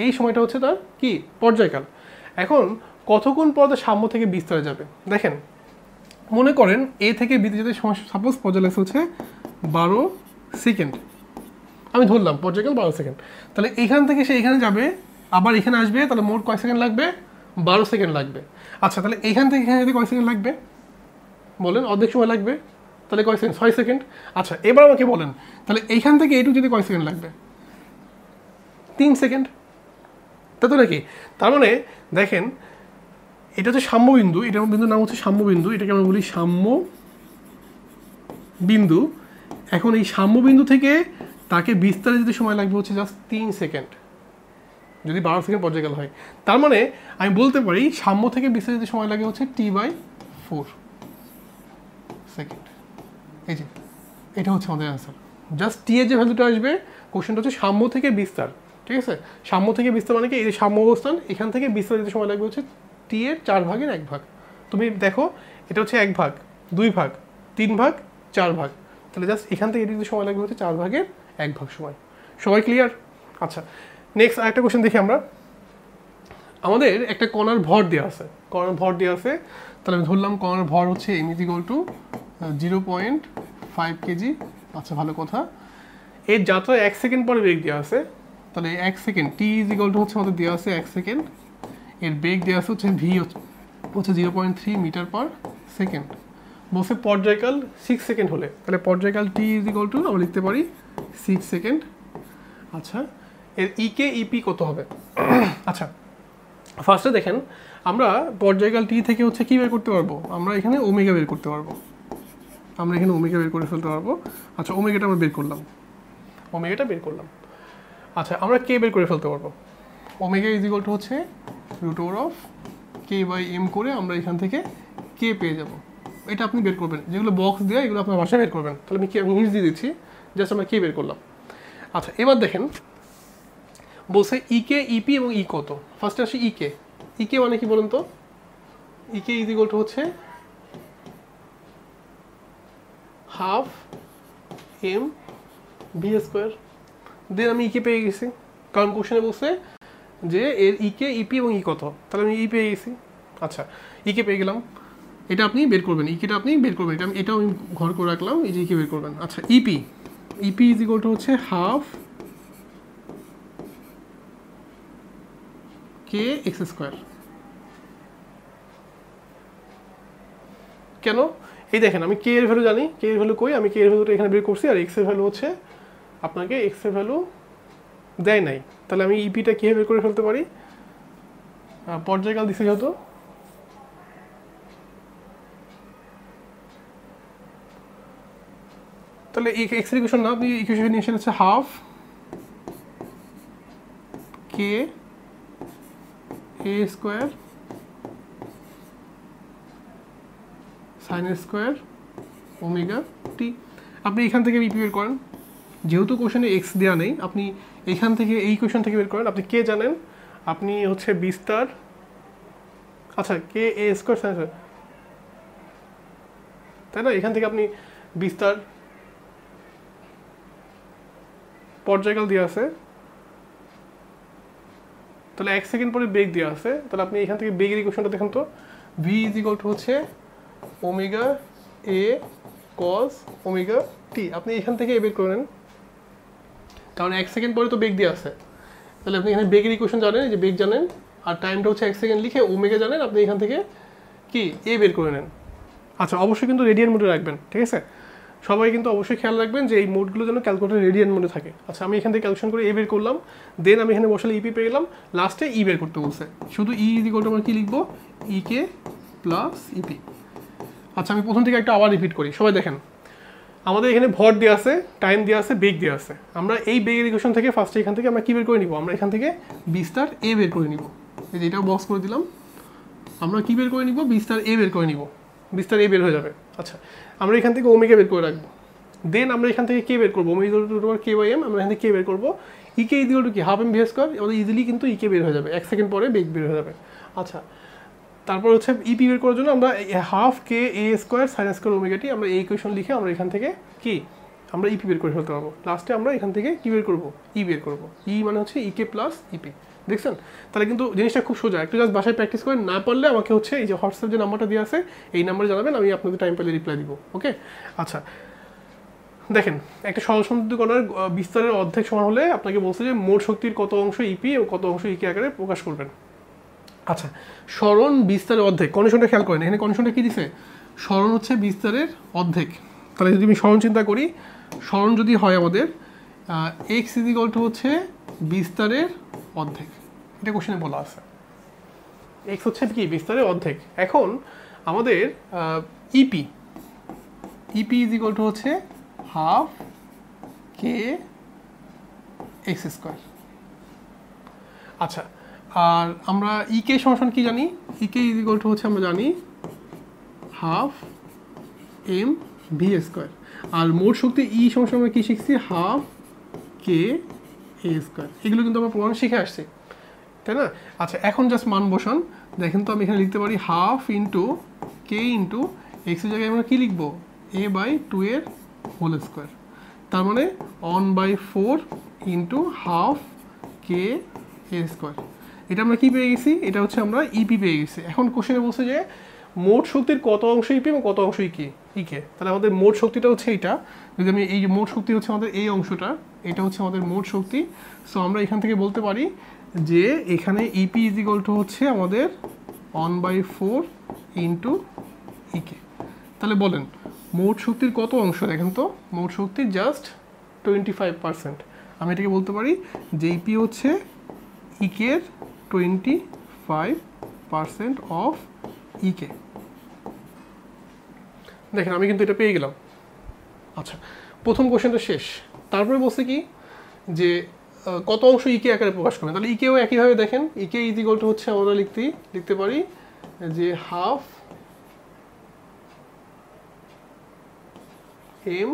এই সময়টা হচ্ছে তার কি, পর্যায়কাল। এখন কতক্ষণ পর সাম্য থেকে বিস্তারে যাবে দেখেন। মনে করেন এ থেকে বিতে যেতে সময় সাপোজ পর্যায়কাল হচ্ছে 12 সেকেন্ড। আমি ধরলাম পর্যায়কাল 12 সেকেন্ড। তাহলে এখান থেকে সে এখানে যাবে, আবার এখানে আসবে, তাহলে মোট কয় সেকেন্ড লাগবে, 12 সেকেন্ড লাগবে। আচ্ছা, তাহলে এইখান থেকে এখানে যেতে কয় সেকেন্ড লাগবে বলেন, অর্ধেক সময় লাগবে। তাহলে কয় সেকেন্ড, 6 সেকেন্ড। আচ্ছা, এবার আমাকে বলেন তাহলে এইখান থেকে এটুকু যেতে কয় সেকেন্ড লাগবে, 3 সেকেন্ড, তাই তো নাকি? তার মানে দেখেন, এটা হচ্ছে সাম্যবিন্দু, এটার বিন্দুর নাম হচ্ছে সাম্যবিন্দু, এটাকে আমরা বলি সাম্য বিন্দু। এখন এই সাম্যবিন্দু থেকে তাকে বিস্তারে যেতে সময় লাগবে হচ্ছে জাস্ট 3 সেকেন্ড, যদি 12 সেকেন্ড পর্যায়কাল হয়। তার মানে আমি বলতে পারি সাম্য থেকে বিস্তারে যেতে সময় লাগে হচ্ছে t/4 সেকেন্ড। এই যে এটা হচ্ছে আমাদের অ্যান্সার। জাস্ট টি এর যে ভ্যালুটা আসবে, কোশ্চেনটা হচ্ছে সাম্য থেকে বিস্তার, ঠিক আছে? সাম্য থেকে বিস্তার মানে কি, এই যে সাম্য অবস্থান, এখান থেকে বিস্তার যেতে সময় লাগবে হচ্ছে টি এর 4 ভাগের 1 ভাগ। তুমি দেখো, এটা হচ্ছে 1 ভাগ, 2 ভাগ, 3 ভাগ, 4 ভাগ। তাহলে জাস্ট এখান থেকে এদিকে সময় লাগবে হচ্ছে 4 ভাগের 1 ভাগ সময়। সবাই ক্লিয়ার? আচ্ছা, নেক্সট আরেকটা কোশ্চেন দেখি আমরা। আমাদের একটা কণার ভর দেওয়া আছে, তাহলে আমি ধরলাম কণার ভর হচ্ছে m = 0.5 কেজি। আচ্ছা, ভালো কথা। এর যাত্রা 1 সেকেন্ড পরে বেগ দেওয়া আছে, তাহলে 1 সেকেন্ড t = হচ্ছে আমাদের দেওয়া আছে 1 সেকেন্ড। এর বেগ দেওয়া আছে হচ্ছে v হচ্ছে 0.3 মিটার পার সেকেন্ড। বসে পর্যায়কাল 6 সেকেন্ড হলে, তাহলে পর্যায়কাল t = আমরা লিখতে পারি 6 সেকেন্ড। আচ্ছা, এর ইকে ইপি কত হবে? আচ্ছা, ফার্স্টে দেখেন, আমরা পর্যায়কাল টি থেকে হচ্ছে কি বের করতে পারবো, আমরা এখানে ওমেগা বের করতে পারবো, বের করে ফেলতে পারবো। আচ্ছা, ওমেগাটা আমরা বের করলাম। আচ্ছা, আমরা কে বের করে ফেলতে পারবো। ওমেগা = হচ্ছে √k/m করে আমরা এখান থেকে কে পেয়ে যাব। এটা আপনি বের করবেন, যেগুলো বক্স দেওয়া এগুলো আপনার বাসায় বের করবেন। তাহলে আমি হিন্টস দিয়ে দিচ্ছি, জাস্ট আমরা কে বের করলাম। আচ্ছা, এবার দেখেন বলছে ইকে, ইপি এবং ই কত। ফার্স্টে আসি ইকে। ইকে মানে কি বলুন তো? ইকে = হচ্ছে ½ mv²। দেন আমি ইকে পেয়ে গেছি, কারণ কোশ্চেনে বলছে যে এর ইকে, ইপি এবং ই কত, তাহলে আমি ই পেয়ে গেছি। আচ্ছা, ইকে পেয়ে গেলাম, এটা আপনি বের করবেন, ইকেটা আপনি বের করবেন, এটাও আমি ঘর করে রাখলাম, এই যে ইকে বের করবেন। আচ্ছা, ইপি = হচ্ছে ½ kx²। কেন? এই দেখেন, আমি কে এর ভ্যালু জানি, কে এর ভ্যালু কই, আমি কে এর ভ্যালুটা এখানে বের করছি, আর এক্স এর ভ্যালু হচ্ছে আপনাকে এক্স এর ভ্যালু দেয় নাই। তাহলে আমি ইপিটা কীভাবে বের করে ফেলতে পারি, পর্যায়কাল দিছে যেহেতু, তাহলে এক্স এর ইকুয়েশন না, আপনি ইকুয়েশন নিয়ে আসেন হচ্ছে হাফ কে এ square sine square omega t. আপনি এখান থেকে ইপি বের করেন, যেহেতু কোশ্চেনে এক্স দেওয়া নেই, আপনি এখান থেকে এই কোশ্চেন থেকে বের করেন। আপনি কে জানেন, আপনি হচ্ছে বিস্তার, আচ্ছা কে এ স্কোয়ার সাইন স্কোয়ার, তাই না? এখান থেকে আপনি বিস্তার পর্যায়কাল দেওয়া আছে, তাহলে 1 সেকেন্ড পরে বেগ দেওয়া আছে, তাহলে আপনি এখান থেকে বেগের ইকুয়েশনটা দেখেন তো, ভি ইজ ইকুয়াল টু হচ্ছে ওমেগা এ কস ওমেগা টি। আপনি এখান থেকে বের করে নেন, কারণ 1 সেকেন্ড পরে তো বেগ দেওয়া আছে, তাহলে আপনি এখানে বেগের ইকুয়েশন জানেন, যে বেগ জানেন আর টাইমটা হচ্ছে 1 সেকেন্ড লিখে ওমেগা জানেন, আপনি এখান থেকে কি এ বের করে নেন। আচ্ছা অবশ্যই কিন্তু রেডিয়ান মোডে রাখবেন, ঠিক আছে? সবাই কিন্তু অবশ্যই খেয়াল রাখবেন যে এই মোডগুলো যেন ক্যালকুলেটর রেডিয়ান মোডে থাকে। আচ্ছা আমি এখান থেকে ক্যালকুলেশন করে এ বের করলাম, দেন আমি এখানে বসালে ইপি পেয়ে গেলাম, লাস্টে ই বের করতে বলছে, শুধু ই ইজ ইকুয়াল টু আমরা কি লিখবো, ই কে প্লাস ইপি। আচ্ছা আমি প্রথম থেকে একটা আবার রিপিট করি, সবাই দেখেন আমাদের এখানে ভর দেওয়া আছে, টাইম দেওয়া আছে, বেগ দেওয়া আছে। আমরা এই বেগের ইকুয়েশন থেকে ফার্স্টে এখান থেকে আমরা কি বের করে নিব, আমরা এখান থেকে বিস্তার এ বের করে নিব, এই যে এটাও বক্স করে দিলাম, আমরা কি বের করে নিব, বিস্তার এ বের করে নিব, বিস্তার এ বের হয়ে যাবে। আচ্ছা আমরা এখান থেকে ওমেগা বের করে রাখবো, দেন আমরা এখান থেকে কে বের করবো, omega two k by m, আমরা এখান থেকে কে বের করবো, e k is equal to কি হাফ এম ভি স্কোয়ার, আমাদের ইজিলি কিন্তু ই কে বের হয়ে যাবে, 1 সেকেন্ড পরে বেগ বের হয়ে যাবে। আচ্ছা তারপর হচ্ছে ইপি বের করার জন্য আমরা হাফ কে এ square sine square omega t, আমরা এই ইকুয়েশন লিখে আমরা এখান থেকে কি আমরা ইপি বের করে ফেলতে পারবো। লাস্টে আমরা এখান থেকে কি বের করবো, ই বের করবো, ই মানে হচ্ছে ই কে প্লাস ইপি। দেখছেন? তাহলে কিন্তু জিনিসটা খুব সোজা, একটু জাস্ট বাসায় প্র্যাকটিস করেন, না পারলে আমাকে হচ্ছে এই যে হোয়াটসঅ্যাপ যে নাম্বারটা দেওয়া আছে এই নাম্বারে জানাবেন, আমি আপনাদের টাইম পেলে রিপ্লাই দিব। ওকে আচ্ছা দেখেন, একটা সরল সমীকরণের বিস্তারের অর্ধেক সমান হলে আপনাকে বলছে যে মোট শক্তির কত অংশ ইপি ও কত অংশ ইকে আকারে প্রকাশ করবেন। আচ্ছা সরণ বিস্তারের অর্ধেক, কন্ডিশনটা খেয়াল করেন, এখানে কন্ডিশনটা কি দিছে, সরণ হচ্ছে বিস্তারের অর্ধেক। তাহলে যদি আমি সরণ চিন্তা করি, সরণ যদি হয় আমাদের এক্স ইজ ইকুয়াল টু হচ্ছে বিস্তারের অর্ধেক, এটা কোশ্চেনে বলা আছে, এক্স হচ্ছে কি বিস্তারের অর্ধেক। এখন আমাদের EP, EP is equal to হচ্ছে হাফ কে এক্স স্কোয়ার। আচ্ছা আর আমরা ইকে সমান কি জানি, ইকে ইজ ইকুয়াল টু হচ্ছে আমরা জানি হাফ এম ভি স্কোয়ার, আর মোট শক্তি ই সমান আমরা কি শিখছি, হাফ কে এ স্কোয়ার। এগুলো কিন্তু আমরা প্রমাণ শিখে আসছি, তাই না? আচ্ছা এখন জাস্ট মান বসান, দেখেন তো আমি এখানে লিখতে পারি হাফ ইন্টু কে ইন্টু এক্সের জায়গায় আমরা কী লিখবো, এ বাই 2 এর হোল স্কোয়ার, তার মানে 1/4 ইন্টু হাফ কে এ স্কোয়ার। এটা আমরা কি পেয়ে গেছি, এটা হচ্ছে আমরা ইপি পেয়ে গেছি। এখন কোশ্চেনে বলছে যে মোট শক্তির কত অংশ ইপি এবং কত অংশ ইকে, তাহলে আমাদের মোট শক্তিটা হচ্ছে এইটা, যদি আমি এই মোট শক্তি হচ্ছে আমাদের এই অংশটা, এটা হচ্ছে আমাদের মোট শক্তি। সো আমরা এখান থেকে বলতে পারি যে এখানে ইপি ইজ ইকুয়াল টু হচ্ছে আমাদের 1/4 ইন্টু ইকে। তাহলে বলেন মোট শক্তির কত অংশ, দেখেন তো মোট শক্তির জাস্ট 25%। আমি এটাকে বলতে পারি যে ইপি হচ্ছে ইকের 25% অফ ইকে। দেখেন আমি কিন্তু এটা পেয়ে গেলাম। আচ্ছা প্রথম কোশ্চেনটা শেষ, তারপরে বলছে কি যে কত অংশ ইকে আকারে প্রকাশ করবেন, তাহলে ইকেও একইভাবে দেখেন, ইকে ইজ ইকুয়াল টু হচ্ছে আমরা লিখতে পারি যে half M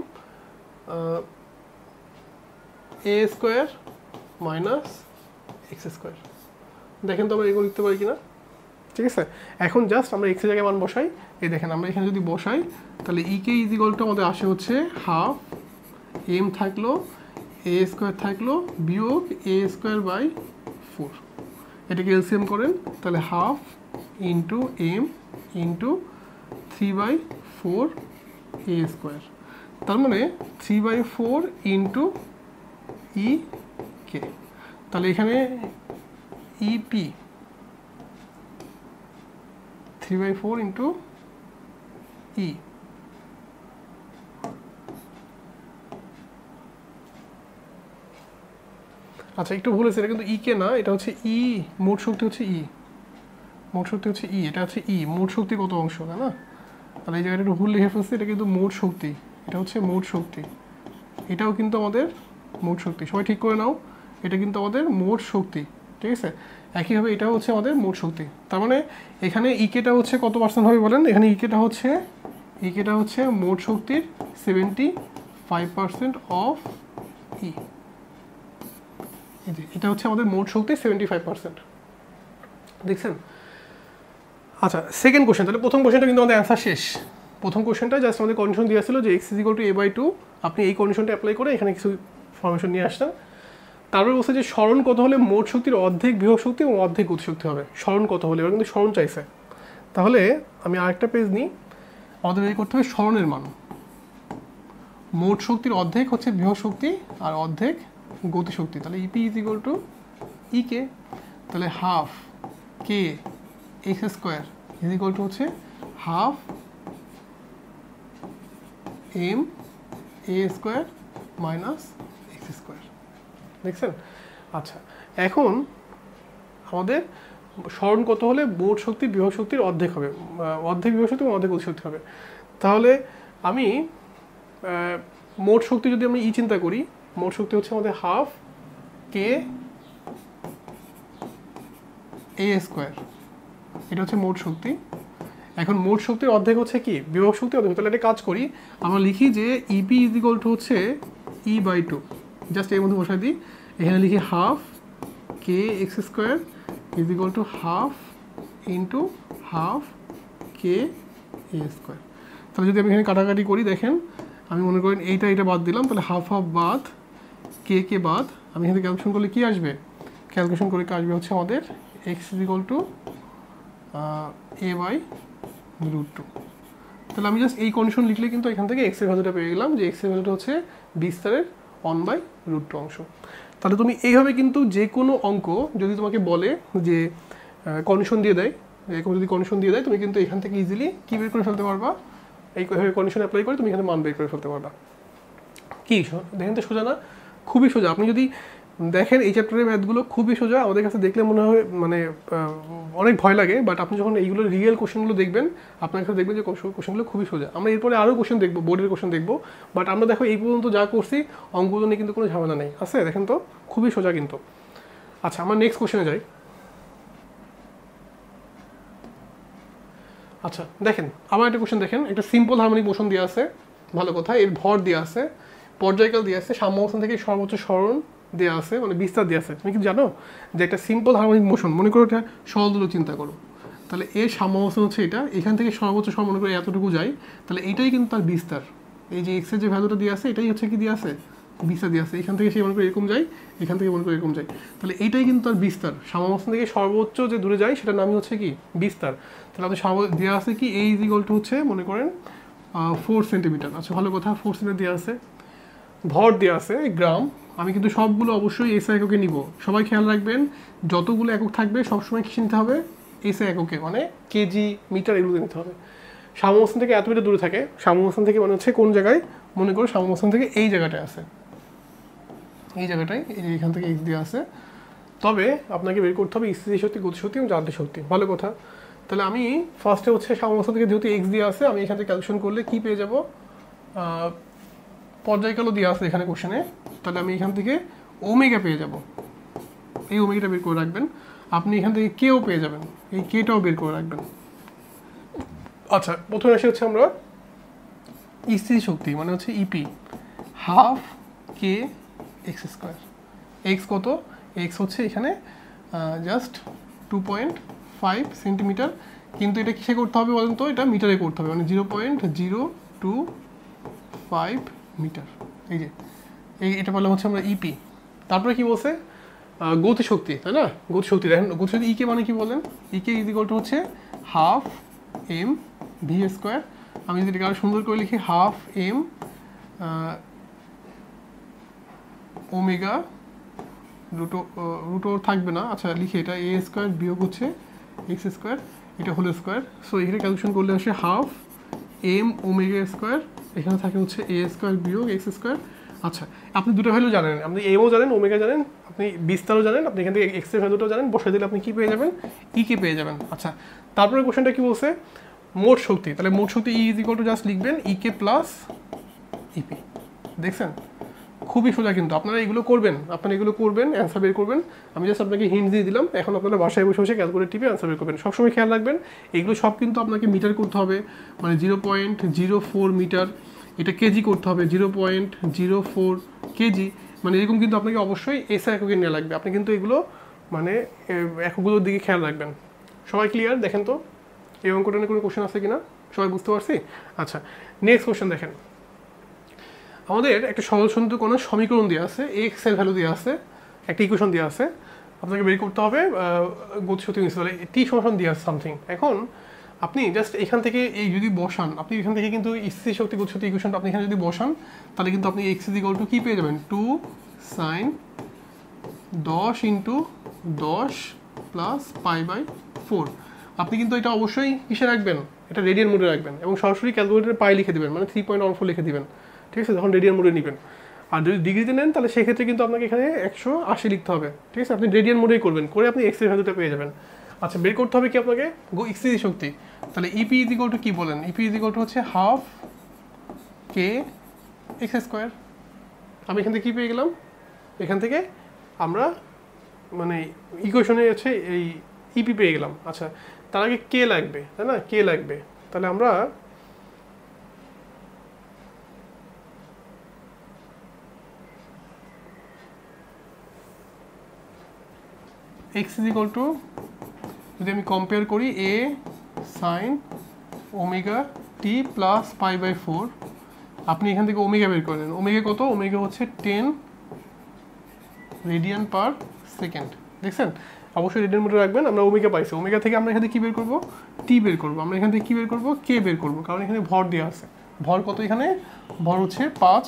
A square minus x square. দেখেন তো আমরা এগুলো লিখতে পারি কিনা, ঠিক আছে? এখন জাস্ট আমরা এক্সের জায়গায় মান বসাই, এই দেখেন আমরা এখানে যদি বসাই তাহলে ইকে ইজ ইকুয়াল টু আমাদের আসে হচ্ছে হাফ এম থাকলো এ স্কোয়ার থাকলো বিয়োগ এ স্কোয়ার বাই 4, এটাকে এলসিএম করেন তাহলে হাফ ইন্টু এম ইন্টু 3/4 এ স্কোয়ার, তার মানে 3/4 ইন্টু ই কে। তাহলে এখানে ইপি 3/4 ইন্টু ই, আচ্ছা একটু ভুল হয়েছে, এটা কিন্তু ই কে না, এটা হচ্ছে ই, মোট শক্তি হচ্ছে ই, মোট শক্তি হচ্ছে ই, এটা হচ্ছে ই, মোট শক্তি কত অংশ, তাই না? তাহলে এই জায়গাটা একটু ভুল লিখে ফেলছি, এটা কিন্তু মোট শক্তি, এটা হচ্ছে মোট শক্তি, এটাও কিন্তু আমাদের মোট শক্তি, সবাই ঠিক করে নাও, এটা কিন্তু আমাদের মোট শক্তি, ঠিক আছে? একইভাবে এটা হচ্ছে আমাদের মোট শক্তি। তার মানে এখানে ইকেটা হচ্ছে কত পার্সেন্ট হবে বলেন? এখানে ইকেটা হচ্ছে মোট শক্তির 75% অফ ই, এটা হচ্ছে আমাদের মোট শক্তির 75%, দেখছেন? আচ্ছা, সেকেন্ড কোশ্চেন, তাহলে প্রথম কোশ্চেনটা কিন্তু আমাদের অ্যান্সার শেষ। প্রথম কোশ্চেনটা জাস্ট আমাদের কন্ডিশন দেওয়া ছিল যে x = a/2, আপনি এই কন্ডিশনটা অ্যাপ্লাই করে এখানে কিছু ফরমেশন নিয়ে আসতেন। তারপরে বলছে যে সরণ কত হলে মোট শক্তির অর্ধেক বিভব শক্তি এবং অর্ধেক গতিশক্তি হবে, সরণ কত হলে, এবার কিন্তু সরণ চাইছে। তাহলে আমি আরেকটা পেজ নিই, আমাদের বের করতে হবে সরণের মান। মোট শক্তির অর্ধেক হচ্ছে বিভব শক্তি আর অর্ধেক গতিশক্তি, তাহলে EP = EK, তাহলে হাফ কে x² হচ্ছে half m a² minus x², দেখছেন? আচ্ছা, এখন আমাদের সরণ কত হলে মোট শক্তি বিভব শক্তির অর্ধেক হবে, অর্ধেক বিভব শক্তি এবং অর্ধেক গতিশক্তি হবে। তাহলে আমি মোট শক্তি যদি আমি চিন্তা করি, মোট শক্তি হচ্ছে আমাদের হাফ কে a², এটা হচ্ছে মোট শক্তি। এখন মোট শক্তির অর্ধেক হচ্ছে কি বিভব শক্তি অর্ধেক, তাহলে একটা কাজ করি, আমরা লিখি যে EP হচ্ছে E/2, জাস্ট এর মধ্যে বসাই দিই, এখানে লিখি হাফ কে x² হাফ ইন্টু হাফ কে a²। তাহলে যদি আমি এখানে কাটাকাটি করি, দেখেন আমি মনে করেন এইটা বাদ দিলাম, তাহলে হাফ বাদ, কে বাদ, আমি এখানে ক্যালকুলেশন করলে কি আসবে? ক্যালকুলেশন করে আসবে হচ্ছে আমাদের x = a/√2। তাহলে আমি জাস্ট এই কন্ডিশন লিখলে কিন্তু এখান থেকে x এর ভ্যালুটা পেয়ে গেলাম, যে x এর ভ্যালুটা হচ্ছে বিস্তারের 1/√2 অংশ। তাহলে তুমি এইভাবে কিন্তু যে কোনো অঙ্ক যদি তোমাকে বলে যে কন্ডিশন দিয়ে দেয়, এরকম যদি কন্ডিশন দিয়ে দেয়, তুমি কিন্তু এখান থেকে ইজিলি কী বের করে ফেলতে পারবা, এইভাবে কন্ডিশন অ্যাপ্লাই করে তুমি এখানে মান বের করে ফেলতে পারবা। কি দেখেন তো সোজা না? খুবই সোজা। আপনি যদি দেখেন এই চ্যাপ্টারের ম্যাথগুলো খুবই সোজা, আমাদের কাছে দেখলে মনে হয় মানে অনেক ভয় লাগে, বাট আপনি যখন এইগুলো রিয়েল কোশ্চেনগুলো দেখবেন, আপনার কাছে দেখবেন যে কোশ্চেনগুলো খুবই সোজা। আমরা এরপরে আরও কোশ্চেন দেখবো, বোর্ডের কোশ্চেন দেখবো, বাট আমরা দেখো এই পর্যন্ত যা করছি অঙ্কগুলো নিয়ে কিন্তু কোনো ঝামেলা নেই, আছে দেখেন তো, খুবই সোজা কিন্তু। আচ্ছা, আমরা নেক্সট কোশ্চেনে যাই। আচ্ছা দেখেন, আমার একটা কোশ্চেন দেখেন, একটা সিম্পল হারমোনিক মোশন দেওয়া আছে, ভালো কথা, এর ভর দেওয়া আছে, পর্যায়কাল দেওয়া আছে, সাম্য অবস্থান থেকে সর্বোচ্চ সরণ দেওয়া আছে, মানে বিস্তার দেওয়া আছে। তুমি কি জানো যে একটা সিম্পল হারমোনিক মোশন, মনে করো এটা সরলদোলক চিন্তা করো, তাহলে এর সাম্য অবস্থান হচ্ছে এটা, এখান থেকে সর্বোচ্চ সরণ মনে করো এতটুকু যায়, তাহলে এইটাই কিন্তু তার বিস্তার। এই যে এক্সের যে ভ্যালুটা দিয়ে আছে, এটাই হচ্ছে কি দিয়ে আছে, বিস্তার দিয়ে আছে। এখান থেকে সে মনে করে এরকম যায়, এখান থেকে মনে করে এরকম যায়, তাহলে এইটাই কিন্তু তার বিস্তার। সাম্য অবস্থান থেকে সর্বোচ্চ যে দূরে যায় সেটার নামই হচ্ছে কি বিস্তার। তাহলে আমাদের দেওয়া আছে কি A = হচ্ছে মনে করেন 4 সেন্টিমিটার। আচ্ছা ভালো কথা, 4 সেন্টিমিটার দেওয়া আছে, ভর দেওয়া আছে গ্রাম। আমি কিন্তু সবগুলো অবশ্যই এসআই এককে নিব। সবাই খেয়াল রাখবেন, যতগুলো একক থাকবে সবসময় কী নিতে হবে, এসআই এককে, মানে কেজি মিটার এগুলো নিতে হবে। সাম্য অবস্থান থেকে এত মিটার দূরে থাকে, সাম্য অবস্থান থেকে মানে হচ্ছে কোন জায়গায়, মনে করো সাম্য অবস্থান থেকে এই জায়গাটায় আছে, এই জায়গাটায়, এইখান থেকে এক্স দেওয়া আছে। তবে আপনাকে বের করতে হবে স্থিতি শক্তি, গতিশক্তি এবং যান্ত্রিক শক্তি। ভালো কথা, তাহলে আমি ফার্স্টে হচ্ছে সাম্য অবস্থান থেকে যেহেতু এক্স দেওয়া আছে, আমি এখান থেকে ক্যালকুলেশন করলে কী পেয়ে যাব, পর্যায়কালও দেওয়া আছে এখানে কোশ্চেনে, তাহলে আমি এখান থেকে ওমেগা পেয়ে যাব। এই ওমেগাটা বের করে রাখবেন। আপনি এখান থেকে কেও পেয়ে যাবেন, এই কেটাও বের করে রাখবেন। আচ্ছা, প্রথমে আসে হচ্ছে আমরা স্থিতি শক্তি, মানে হচ্ছে ইপি, হাফ কে x²। এক্স কত? এক্স হচ্ছে এখানে জাস্ট 2.5 সেন্টিমিটার, কিন্তু এটা কিসে করতে হবে বলেন তো, এটা মিটারে করতে হবে, মানে 0.025 মিটার। এই যে এটা বললাম হচ্ছে আমরা ইপি। তারপরে কি বলছে, গতিশক্তি, তাই না? গতিশক্তি দেখেন, গতিশক্তি ইকে মানে কি বলেন, ইকে = হচ্ছে হাফ এম v²। আমি যদি এটা আরো সুন্দর করে লিখি, হাফ এম ওমেগা রুট থাকবে না, আচ্ছা লিখে এটা a² বিয়োগ হচ্ছে x², এটা হোল স্কোয়ার। সো এখানে ক্যালকুলেশন করলে আসে হাফ এম ওমেগা², এখানে থাকে হচ্ছে a² বিয়োগ x²। আচ্ছা, আপনি দুটো ভ্যালু জানেন, আপনি এমও জানেন, ওমেগা জানেন, আপনি বিস্তারও জানেন, আপনি এখান থেকে এক্স এর ভ্যালুটাও জানেন, বসাই দিলে আপনি কি পেয়ে যাবেন, ই কে পেয়ে যাবেন। আচ্ছা, তারপরে কোশ্চেনটা কি বলছে, মোট শক্তি, তাহলে মোট শক্তি ই ইজ ইকুয়াল টু জাস্ট লিখবেন ই কে প্লাস ইপি। দেখছেন, খুবই সোজা, কিন্তু আপনারা এগুলো করবেন, অ্যান্সার বের করবেন। আমি জাস্ট আপনাকে হিন্ট দিয়ে দিলাম, এখন আপনারা বাসায় বসে বসে ক্যালকুলেটর টিপে অ্যান্সার বের করবেন। সবসময় খেয়াল রাখবেন এগুলো সব কিন্তু আপনাকে মিটার করতে হবে, মানে 0.04 মিটার, এটা কেজি করতে হবে 0.04 কেজি, মানে এরকম কিন্তু আপনাকে অবশ্যই এসআই এককে নেওয়া লাগবে। আপনি কিন্তু এগুলো মানে এককগুলোর দিকে খেয়াল রাখবেন। সবাই ক্লিয়ার? দেখেন তো এই অঙ্কটা নিয়ে কোনো কোশ্চেন আছে কিনা, সবাই বুঝতে পারছি? আচ্ছা, নেক্সট কোশ্চেন দেখেন, আমাদের একটা সরল কোনো সমীকরণ দেওয়া আছে, এক্স এর ভ্যালু দেওয়া আছে, একটা ইকুয়েশন দেওয়া আছে, আপনাকে বের করতে হবে গতিশক্তি প্রিন্সিপাল, টি সমান দেওয়া আছে সামথিং। এখন আপনি জাস্ট এখান থেকে এই যদি বসান, আপনি এখান থেকে কিন্তু স্থিতিশক্তি গতিশক্তি ইকুয়েশনটা আপনি এখানে যদি বসান, তাহলে কিন্তু আপনি এক্স ইজ ইকুয়াল টু কী পেয়ে যাবেন, 2 sin 10 × 10 প্লাস π/4। আপনি কিন্তু এটা অবশ্যই কিসে রাখবেন, এটা রেডিয়ান মোডে রাখবেন, এবং সরাসরি ক্যালকুলেটরে পাই লিখে দেবেন, মানে 3.14 লিখে দিবেন, ঠিক আছে, যখন রেডিয়ান মোডে নেবেন। আর যদি ডিগ্রিতে নেন তাহলে সেক্ষেত্রে কিন্তু আপনাকে এখানে 180 লিখতে হবে, ঠিক আছে, আপনি রেডিয়ান মোডেই করবেন, করে আপনি এক্স এর ভ্যালুটা পেয়ে যাবেন। আচ্ছা, বের করতে হবে কি আপনাকে, স্থিতিশক্তি, তাহলে ইপি ইজ ইকুয়াল টু কি বলেন, ইপি ইজ ইকুয়াল টু হচ্ছে হাফ কে এক্স স্কোয়ার। আমি এখান থেকে কী পেয়ে গেলাম, এখান থেকে আমরা মানে ইকুয়েশনে আছে এই ইপি পেয়ে গেলাম। আচ্ছা, তার আগে কে লাগবে, তাই না, কে লাগবে, তাহলে আমরা এক্স ইজ ইকুয়াল টু, যদি আমি কম্পেয়ার করি এ সাইন ওমেগা টি প্লাস π/4, আপনি এখান থেকে ওমেগা বের করেন, ওমেগা কত, ওমেগা হচ্ছে 10 রেডিয়ান পার সেকেন্ড। দেখছেন, অবশ্যই রেডিয়ান মোডে রাখবেন। আমরা ওমেগা পাইছি, ওমেগা থেকে আমরা এখানে কী বের করবো, টি বের করবো, আমরা এখান থেকে কী বের করবো, কে বের করবো, কারণ এখানে ভর দেওয়া আছে, ভর কত, এখানে ভর হচ্ছে 5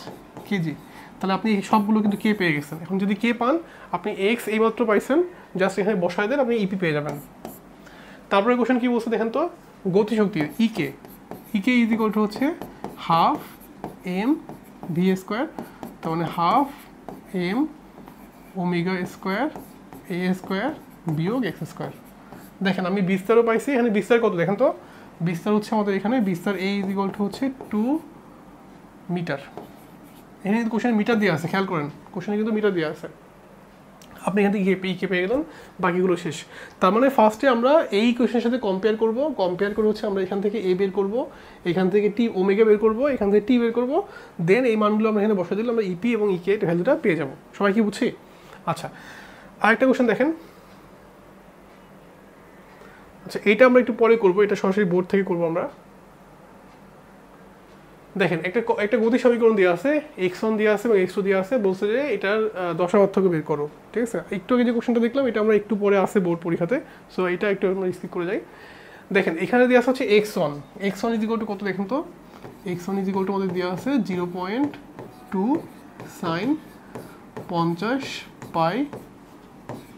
কেজি। তাহলে আপনি সবগুলো কিন্তু কে পেয়ে গেছেন। এখন যদি কে পান, আপনি এক্স এইমাত্র পাইছেন, জাস্ট এখানে বসায় দেন, আপনি ইপি পেয়ে যাবেন। তারপরে কোশ্চেন কী বলছে দেখেন তো, গতিশক্তি ইকে ইজ ইকুয়াল টু হচ্ছে হাফ এম ভি স্কোয়ার, তার মানে হাফ এম ওমেগা স্কোয়ার এ স্কোয়ার বিয়োগ এক্স স্কোয়ার। দেখেন আমি বিস্তারও পাইছি, এখানে বিস্তার কত দেখেন তো, বিস্তার হচ্ছে আমাদের এখানে বিস্তার এ ইজ ইকুয়াল টু হচ্ছে 2 মিটার। এখানে কিন্তু কোশ্চেনে মিটার দেওয়া আছে, খেয়াল করেন কোশ্চেনে কিন্তু মিটার দেওয়া আছে। আপনি এখান থেকে কে পেয়ে গেলেন, বাকিগুলো শেষ। তার মানে ফার্স্টে আমরা এই কোশ্চেনের সাথে কম্পেয়ার করে হচ্ছে আমরা এখান থেকে এ বের করব, এখান থেকে টি ওমেগা বের করব, এখান থেকে টি বের করব, দেন এই মানগুলো আমরা এখানে বসে দিলে আমরা ইপি এবং ইকে ভ্যালুটা পেয়ে যাব। সবাই কি বুঝছি? আচ্ছা, আরেকটা কোশ্চেন দেখেন, আচ্ছা এইটা আমরা একটু পরে করব, এটা সরাসরি বোর্ড থেকে করব আমরা। দেখেন একটা গতি সমীকরণ দেওয়া আছে, x1 দেওয়া আছে এবং x2 দেওয়া আছে, বলছে যে এটার দশাপার্থক্য বের করো, ঠিক আছে। একটু আগে যে কোশ্চেনটা দেখলাম এটা আমরা একটু পরে আসে বোর্ড পরীক্ষাতে, সো এটা একটু আমরা স্কিপ করে যাই। দেখেন এখানে দেওয়া আছে হচ্ছে x1 ইজ ইকুয়াল টু কত দেখেন তো, x1 ইজ ইকুয়াল টু আমাদের দেওয়া আছে 0.2 sin 50 পাই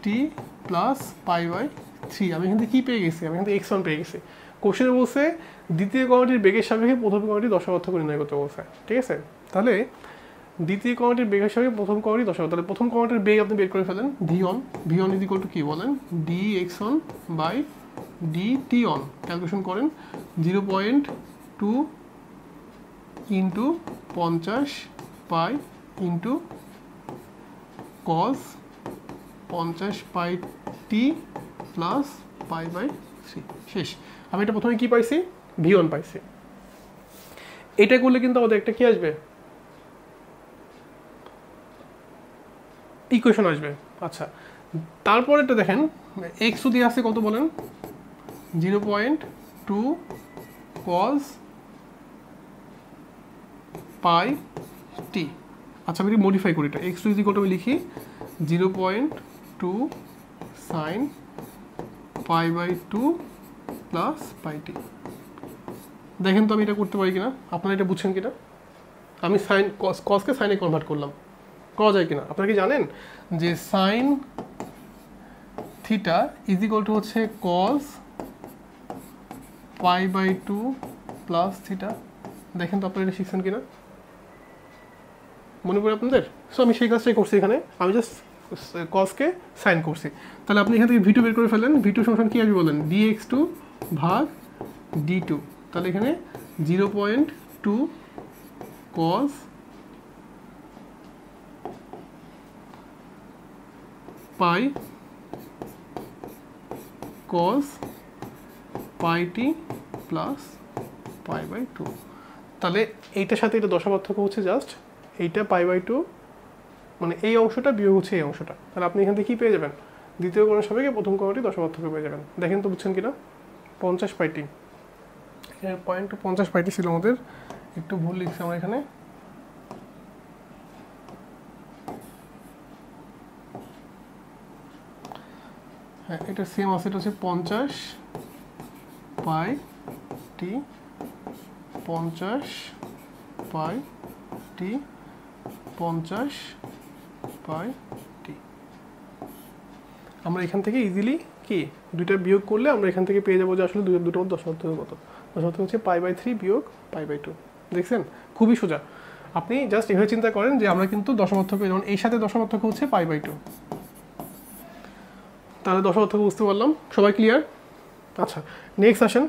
টি প্লাস π/3। আমি এখান থেকে কী পেয়ে গেছি, আমি এখান থেকে x1 পেয়ে গেছি। কোশ্চেনে বলছে দ্বিতীয় কণাটির বেগের সাপেক্ষে প্রথম কণাটির দশাপার্থক্য নির্ণয় করতে বলছে, ঠিক আছে। তাহলে দ্বিতীয় কণাটির বেগের সাপেক্ষে প্রথম কণাটির দশাপার্থক্য, তাহলে প্রথম কণাটির বেগ আপনি বের করে ফেলেন v1 ইজ ইকুয়াল টু কী বলেন, dx1/dt1, ক্যালকুলেশন করেন 0.2 ইন্টু 50 পাই ইন্টু cos 50 পাই টি প্লাস π/3। শেষ। আমি এটা প্রথমে কি পাইছি, v1 পাইছি। এটা করলে কিন্তু আমাদের একটা কি আসবে, ইকুয়েশন আসবে। আচ্ছা, তারপর এটা দেখেন x দিয়ে আসছে কত বলেন, 0.2 cos পাই টি। আচ্ছা আমি মডিফাই করি, এটা x ইজ ইকুয়াল টু আমি লিখি 0.2 sin π/2 প্লাস πt। দেখেন তো আমি এটা করতে পারি কিনা, আপনারা এটা বুঝছেন কিনা। আমি সাইন কসকে সাইনে কনভার্ট করলাম, করা যায় কিনা। আপনারা কি জানেন যে sine theta is equal to হচ্ছে কস π/2 প্লাস থিটা। দেখেন তো আপনারা এটা শিখছেন কিনা। মনে পড়ে আপনাদের? সো আমি সেই কাজটাই করছি এখানে, আমি জাস্ট কসকে সাইন করছি। তাহলে আপনি এখান থেকে ভি টু বের করে ফেলেন, ভি টু সমান কী আসবে বলেন, dx2 ভাগ d2। তাহলে এখানে 0.2 cos pi cos pi t plus pi by 2। তাহলে এইটার সাথে এটা দশা পার্থক্য হচ্ছে জাস্ট এইটা পাই বাই 2, মানে এই অংশটা বিয়োগ হচ্ছে এই অংশটা। তাহলে আপনি এখান থেকে কী পেয়ে যাবেন, দ্বিতীয় কোণের সাপেক্ষে প্রথম কোণটি দশা পার্থক্য পেয়ে যাবেন। দেখেন তো বুঝছেন কিনা, 50 পাইটি, এখানে 0.50 পাইটি ছিল আমাদের, একটু ভুল লিখছি আমরা এখানে। হ্যাঁ, এটা সেম আছে, এটা হচ্ছে 50 পাই টি, 50 পাই টি, 50 পাই টি। আমরা এখান থেকে ইজিলি কি দুইটা বিয়োগ করলে আমরা এখান থেকে পেয়ে যাবো যে আসলে দুটোর দশা পার্থক্য কত। দশা পার্থক্য হচ্ছে পাই বাই 3 বিয়োগ পাই বাই 2। দেখছেন, খুবই সোজা। আপনি জাস্ট এভাবে চিন্তা করেন যে আমরা কিন্তু দশা পার্থক্য, যেমন এই সাথে দশা পার্থক্য হচ্ছে পাই বাই 2। তাহলে দশা পার্থক্য বুঝতে পারলাম, সবাই ক্লিয়ার? আচ্ছা, নেক্সট আসেন।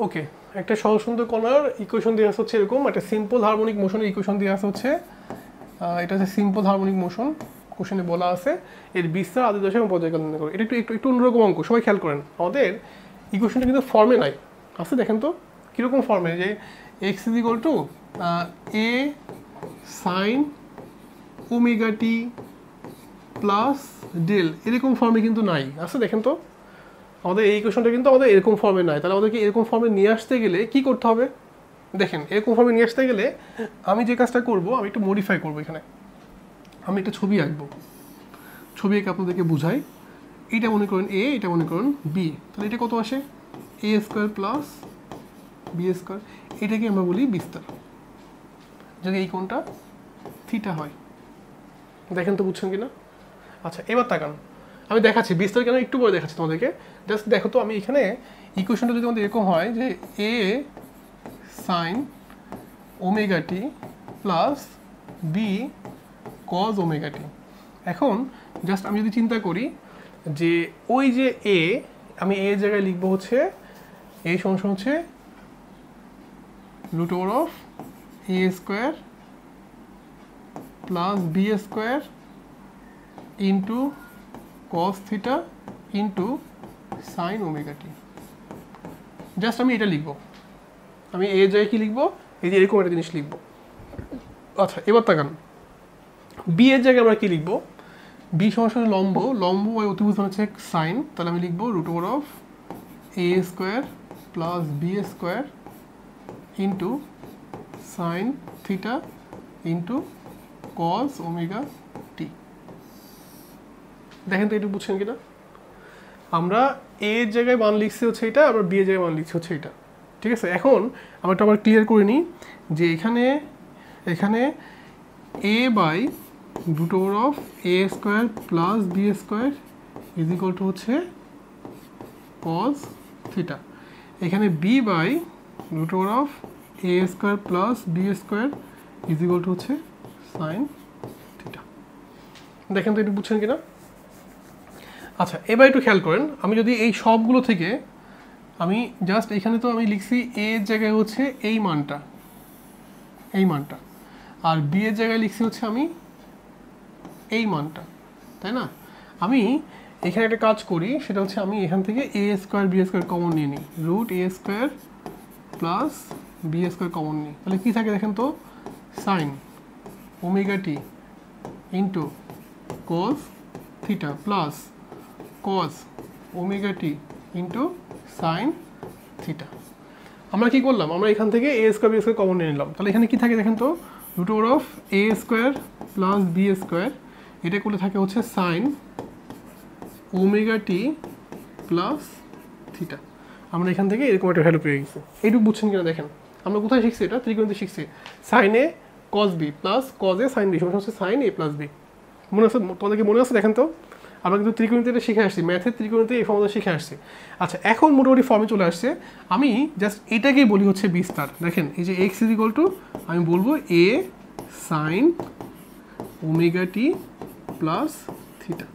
ওকে, একটা সহজ সুন্দর কণার ইকুয়েশন দিয়ে আসা হচ্ছে এরকম, একটা সিম্পল হারমোনিক মোশনের ইকুয়েশন দিয়ে আসা হচ্ছে, এটা হচ্ছে সিম্পল হারমোনিক মোশন। কোশ্চেনে বলা আছে এর বিস্তার আদি দশা এবং পর্যায়কাল নির্ণয় করো। এটা একটু অন্যরকম অঙ্ক, সবাই খেয়াল করেন। আমাদের ইকুয়েশনটা কিন্তু ফর্মে নাই, আছে দেখেন তো কীরকম ফর্মে, যে x is equal to a sine omega t plus del, এরকম ফর্মে কিন্তু নাই, আছে দেখেন তো। আমাদের এই ইকুয়েশনটা কিন্তু আমাদের এরকম ফর্মে নাই। তাহলে আমাদেরকে এরকম ফর্মে নিয়ে আসতে গেলে কী করতে হবে, দেখেন এরকম ফর্মে নিয়ে আসতে গেলে আমি যে কাজটা করব, আমি একটু মডিফাই করবো। এখানে আমি একটা ছবি আঁকবো, ছবি এঁকে আপনাদেরকে বুঝাই। এইটা মনে করেন এ, এটা মনে করেন বি, তাহলে এটা কত আসে, এ স্কোয়ার প্লাস বি স্কোয়ার, এটাকে আমরা বলি বিস্তার, যদি এই কোণটা থিটা হয়। দেখেন তো বুঝছেন কিনা? আচ্ছা, এবার তাকান, আমি দেখাচ্ছি বিস্তার কেন, একটু পরে দেখাচ্ছি তোমাদেরকে। জাস্ট দেখো তো, আমি এখানে ইকুয়েশনটা যদি আমাদের এরকম হয় যে এ sine omega t plus B cause omega টি। এখন জাস্ট আমি যদি চিন্তা করি যে ওই যে এ, আমি এ জায়গায় লিখবো হচ্ছে এ সমান হচ্ছে root over of a square plus b square into cos theta into sine omega t. Just আমি এটা লিখবো, আমি এ জায়গায় কি লিখবো, এই যে এরকম একটা জিনিস লিখবো। আচ্ছা, এবার তাকান বি এর জায়গায় আমরা কি লিখবো, বি সমান লম্ব, লম্ব বা অতিভুজ মানে হচ্ছে সাইন, তাহলে আমি লিখবো root over of a square plus b square into sine theta into cos omega t. দেখেন তো একটু বুঝছেন কিনা, আমরা এ এর জায়গায় মান লিখছি হচ্ছে এটা, আমরা বি এর জায়গায় মান লিখছি হচ্ছে এটা। ঠিক আছে, এখন আমরা একটু আবার ক্লিয়ার করে নিই যে এখানে a by root over of a square plus b square is equal to হচ্ছে কজ থিটা, এখানে b by root over of a square plus b square is equal to হচ্ছে সাইন থিটা। দেখেন তো একটু বুঝছেন কিনা? আচ্ছা, এবার একটু খেয়াল করেন, আমি যদি এই সবগুলো থেকে আমি জাস্ট এখানে তো আমি লিখছি এ এর জায়গায় হচ্ছে এই মানটা, আর বি এর জায়গায় লিখছি হচ্ছে আমি এই মানটা, তাই না? আমি এখানে একটা কাজ করি, সেটা হচ্ছে আমি এখান থেকে a square b square common নিয়ে নিই, root a square plus b square common নিই, তাহলে কী থাকে দেখেন তো, sine omega t into cos theta plus cos omega t into sine theta. আমরা কি করলাম, আমরা এখান থেকে a square b square common নিয়ে নিলাম, তাহলে এখানে কি থাকে দেখেন তো, root over of a square plus b square, এটা করলে থাকে হচ্ছে sine omega t plus theta. আমরা এখান থেকে এরকম একটা ভ্যালু পেয়ে গেছি। এইটুকু বুঝছেন কিনা দেখেন, আমরা কোথায় শিখছি, এটা ত্রিকোণমিতি শিখছি, সাইন এ কস বি প্লাস কস এ সাইন বি সমান হচ্ছে সাইন এ প্লাস বি। মনে আছে তোমাদেরকে, মনে আছে দেখেন তো? আমরা কিন্তু ত্রিকোণমিতিটা শিখে আসছি, ম্যাথের ত্রিকোণমিতি এই ফর্মুলা শিখে আসছি। আচ্ছা, এখন মোটামুটি ফর্মে চলে আসছে। আমি জাস্ট এটাকেই বলি হচ্ছে বিস্তার। দেখেন এই যে এক্স ইজ ইকুয়াল টু আমি বলবো এ sine omega t plus theta.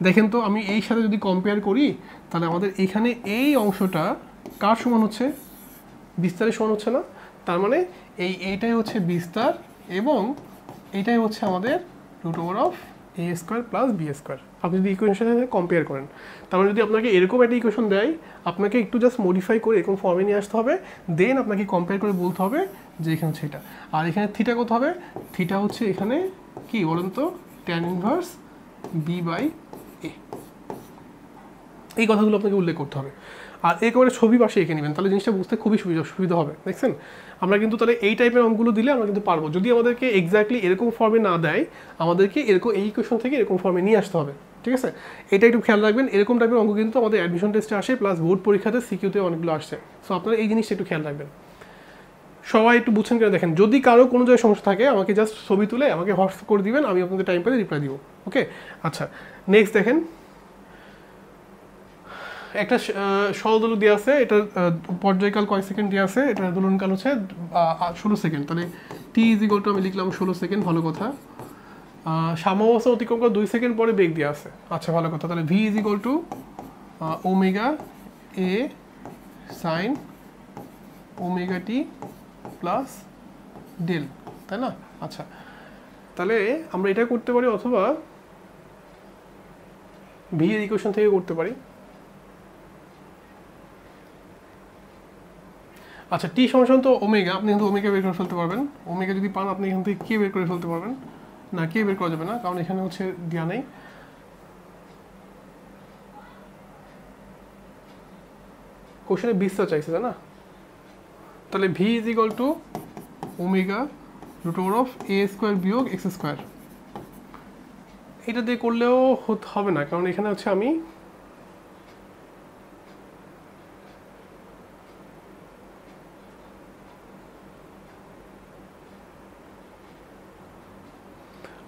দেখেন তো আমি এই সাথে যদি কম্পেয়ার করি তাহলে আমাদের এখানে এই অংশটা কার সমান হচ্ছে? বিস্তারের সমান হচ্ছে না? তার মানে এইটাই হচ্ছে বিস্তার এবং এইটাই হচ্ছে আমাদের root over of a square plus b square. আপনি যদি ইকুয়েশনের সাথে কম্পেয়ার করেন, তার মানে যদি আপনাকে এরকম একটা ইকুয়েশন দেয়, আপনাকে একটু জাস্ট মডিফাই করে এরকম ফর্মে নিয়ে আসতে হবে, দেন আপনাকে কম্পেয়ার করে বলতে হবে যে এখানে হচ্ছে এটা। আর এখানে থিটা কত হবে? থিটা হচ্ছে এখানে কি বলেন তো, ট্যান ইনভার্স বি বাই এ। এই কথাগুলো আপনাকে উল্লেখ করতে হবে। আর একেবারে ছবি পাশে এঁকে নেবেন, তাহলে জিনিসটা বুঝতে খুবই সুবিধা হবে। দেখছেন, আমরা কিন্তু তাহলে এই টাইপের অঙ্কগুলো দিলে আমরা কিন্তু পারবো। যদি আমাদেরকে এক্স্যাক্টলি এরকম ফর্মে না দেয়, আমাদেরকে এরকম এই ইকুয়েশন থেকে এরকম ফর্মে নিয়ে আসতে হবে। ঠিক আছে, এটা একটু খেয়াল রাখবেন। এরকম টাইপের অঙ্ক কিন্তু আমাদের অ্যাডমিশন টেস্টে আসে, প্লাস বোর্ড পরীক্ষাতে সিকিউতে অনেকগুলো আসছে। সো আপনারা এই জিনিসটা একটু খেয়াল রাখবেন। সবাই একটু বুঝছেন কিনা দেখেন। যদি কারো কোনো জায়গায় সমস্যা থাকে আমাকে জাস্ট ছবি তুলে আমাকে হোয়াটসঅ্যাপ করে দিবেন, আমি আপনাদের টাইম পেলে রিপ্লাই দিব। ওকে, আচ্ছা নেক্সট দেখেন, একটা সরলদোলক দেওয়া আছে, এটা পর্যায়কাল কয় সেকেন্ড দেওয়া আছে, এটা দোলনকাল হচ্ছে 16 সেকেন্ড। তাহলে টি ইজ ইকুয়াল টু আমি লিখলাম 16 সেকেন্ড, ভালো কথা। সাম্যাবস্থা অতিক্রম করে 2 সেকেন্ড পরে বেগ দেওয়া আছে, আচ্ছা ভালো কথা। তাহলে v is equal to omega a sine omega t plus del, তাই না? আচ্ছা, তাহলে আমরা এটা করতে পারি, অথবা ভি এর ইকুয়েশন থেকে করতে পারি। আচ্ছা, টি সমান তো ওমেগা, আপনি কিন্তু ওমেগা বের করে ফেলতে পারবেন। ওমেগা যদি পান আপনি এখান থেকে কে বের করে ফেলতে পারবেন না, কে বের করা যাবে না, কারণ এখানে হচ্ছে দেওয়া নেই। কোশ্চেনে বিস্তার চাইছে, তাই না? তাহলে v is equal to omega root over of a square বিয়োগ এক্স স্কোয়ার। এটা দিয়ে করলেও হবে না, কারণ এখানে হচ্ছে আমি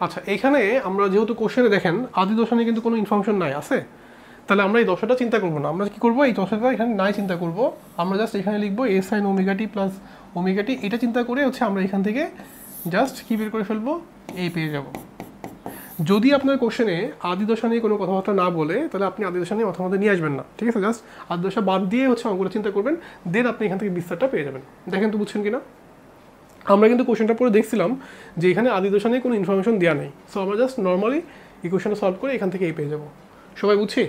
আচ্ছা, এখানে আমরা যেহেতু কোশ্চেনে দেখেন আদি দশা নিয়ে কিন্তু কোনো ইনফরমেশন নাই আছে, তাহলে আমরা এই দশাটা চিন্তা করবো না। আমরা কি করবো, এই দশাটা এখানে নাই চিন্তা করবো, আমরা জাস্ট এখানে লিখবো এ sine omega t plus omega t. এটা চিন্তা করে হচ্ছে আমরা এখান থেকে জাস্ট কি বের করে ফেলবো, এই পেয়ে যাব। যদি আপনার কোশ্চেনে আদি দশা নিয়ে কোনো কথাবার্তা না বলে, তাহলে আপনি আদি দশা নিয়ে মাথা নিয়ে আসবেন না। ঠিক আছে, জাস্ট আদি দশা বাদ দিয়ে হচ্ছে অঙ্কটা চিন্তা করবেন, দেন আপনি এখান থেকে বিস্তারটা পেয়ে যাবেন। দেখেন তো বুঝছেন কিনা? আমরা কিন্তু কোশ্চেনটা পরে দেখছিলাম যে এখানে আদি দশা নিয়ে কোনো ইনফরমেশন দেওয়া নেই। সো আমরা জাস্ট নর্মালি ইকুয়েশনটা সলভ করে এখান থেকে এই পেয়ে যাবো। সবাই বুঝছি?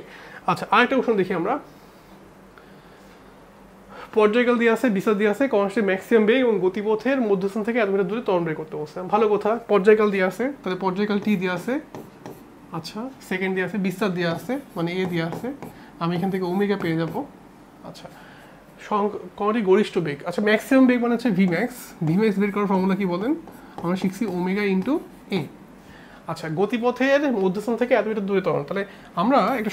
আচ্ছা, আরেকটা কোশ্চেন দেখি আমরা। পর্যায়কাল দিয়ে আছে, বিস্তার দিয়ে আছে, কনস্ট্যান্ট ম্যাক্সিমাম বেগ এবং গতিপথের মধ্যস্থান থেকে এত মিটার দূরে ত্বরণ বের করতে বলছে। ভালো কথা, পর্যায়কাল দিয়ে আছে, তাহলে পর্যায়কাল টি দিয়ে আছে, আচ্ছা সেকেন্ড দিয়ে আছে, বিস্তার দিয়ে আছে মানে এ দিয়ে আছে, আমি এখান থেকে ওমেগা পেয়ে যাব। আচ্ছা, কোনটি গরিষ্ঠ বেগ, আচ্ছা ম্যাক্সিমাম বেগ মানে হচ্ছে ভি ম্যাক্স। ভি ম্যাক্স বের করার ফর্মুলা কি বলেন? আমরা শিখছি ওমেগা ইন্টু এ। আচ্ছা, গতিপথের মধ্যস্থান থেকে এত মিটার দূরে ত্বরণ, তাহলে আমরা একটা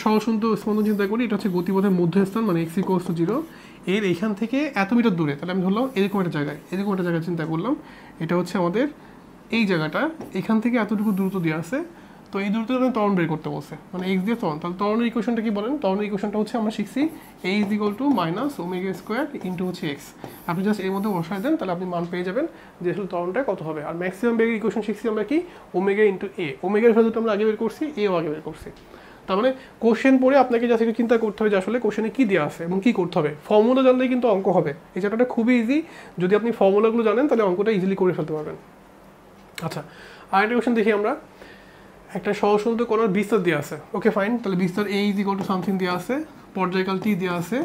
স্পন্দন চিন্তা করি। এটা হচ্ছে গতিপথের মধ্যস্থান মানে এক্স ইকুয়ালস টু 0, এর এখান থেকে এত মিটার দূরে। তাহলে আমি ধরলাম এরকম একটা জায়গায় চিন্তা করলাম, এটা হচ্ছে আমাদের এই জায়গাটা, এখান থেকে এতটুকু দূরত্ব দিয়ে আছে। তো এই দূরত্ব ত্বরণ বের করতে বলছে, মানে এক্স দিয়ে ত্বরণ। তাহলে ত্বরণের ইকুয়েশনটা কি বলেন? ত্বরণের ইকুয়েশনটা হচ্ছে আমরা শিখছি a is equal to minus omega square into হচ্ছে এক্স। আপনি জাস্ট এর মধ্যে বসায় দেন, তাহলে আপনি মান পেয়ে যাবেন যে আসলে ত্বরণটা কত হবে। আর ম্যাক্সিমাম বেগের ইকুয়েশন শিখছি আমরা কি, ওমেগা ইন্টু এ। ওমেগার ভ্যালুটা আমরা আগে বের করছি, এও আগে বের করছি। তার মানে কোশ্চেন পড়ে আপনাকে জাস্ট একটু চিন্তা করতে হবে যে আসলে কোশ্চেনে কী দেওয়া আছে এবং কী করতে হবে। ফর্মুলা জানলেই কিন্তু অঙ্ক হবে। এই চ্যাপ্টারটা খুবই ইজি, যদি আপনি ফর্মুলাগুলো জানেন তাহলে অঙ্কটা ইজিলি করে ফেলতে পারবেন। আচ্ছা, আরেকটা কোশ্চেন দেখি আমরা। একটা সহসন্ত করার বিস্তার দেওয়া আছে, ওকে ফাইন। তাহলে বিস্তার এ ইজ ইকুয়াল টু সামথিং দেওয়া আছে, পর্যায়কাল টি দেওয়া আছে,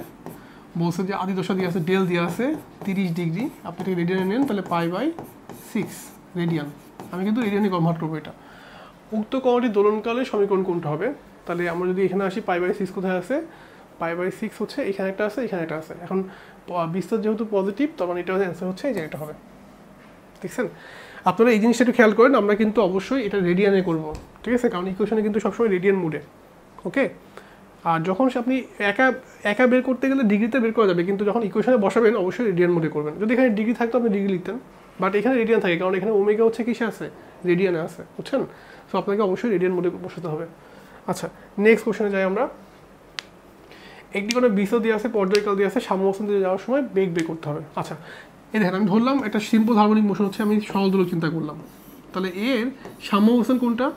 বলছে যে আদি দশা দেওয়া আছে, ডেল দেওয়া আছে 30 ডিগ্রি। আপনি এটাকে রেডিয়ানে নেন, তাহলে π/6 রেডিয়ান। আমি কিন্তু রেডিয়ানে কনভার্ট করবো এটা। উক্ত কোণটির দোলনকালে সমীকরণ কোনটা হবে? তাহলে আমরা যদি এখানে আসি, π/6 কোথায় আছে? π/6 হচ্ছে এখানে একটা আছে, এখানে একটা আছে। এখন বিস্তার যেহেতু পজিটিভ, তখন এটা অ্যান্সার হচ্ছে এই যে এটা হবে। দেখছেন? আপনারা এই জিনিসটা একটু খেয়াল করেন, আমরা কিন্তু অবশ্যই এটা রেডিয়ানে করব, ঠিক আছে? কারণ ইকুয়েশনে কিন্তু সবসময় রেডিয়ান মুডে, ওকে? আর যখন আপনি একা বের করতে গেলে ডিগ্রিতে বের করা যাবে, কিন্তু যখন ইকুয়েশনে বসাবেন অবশ্যই রেডিয়ান মুডে করবেন। যদি এখানে ডিগ্রি থাকতো আপনি ডিগ্রি লিখতেন, বাট এখানে রেডিয়ান থাকে, কারণ এখানে ওমেগা হচ্ছে কিসে আছে, রেডিয়ানে আছে, বুঝছেন? সো আপনাকে অবশ্যই রেডিয়ান মুডে বসাতে হবে। আচ্ছা, নেক্সট কোশ্চেনে যাই আমরা। একটি কোনো বৃত্ত দিয়ে আছে, পর্যায়কাল দিয়ে আছে, সাম্যাবস্থান দিয়ে যাওয়ার সময় বেগ বের করতে হবে। আচ্ছা, এই দেখেন আমি ধরলাম একটা সিম্পল হারমোনিক মোশন হচ্ছে, আমি সরল দোলক চিন্তা করলাম, তাহলে এর সাম্যাবস্থান কোনটা?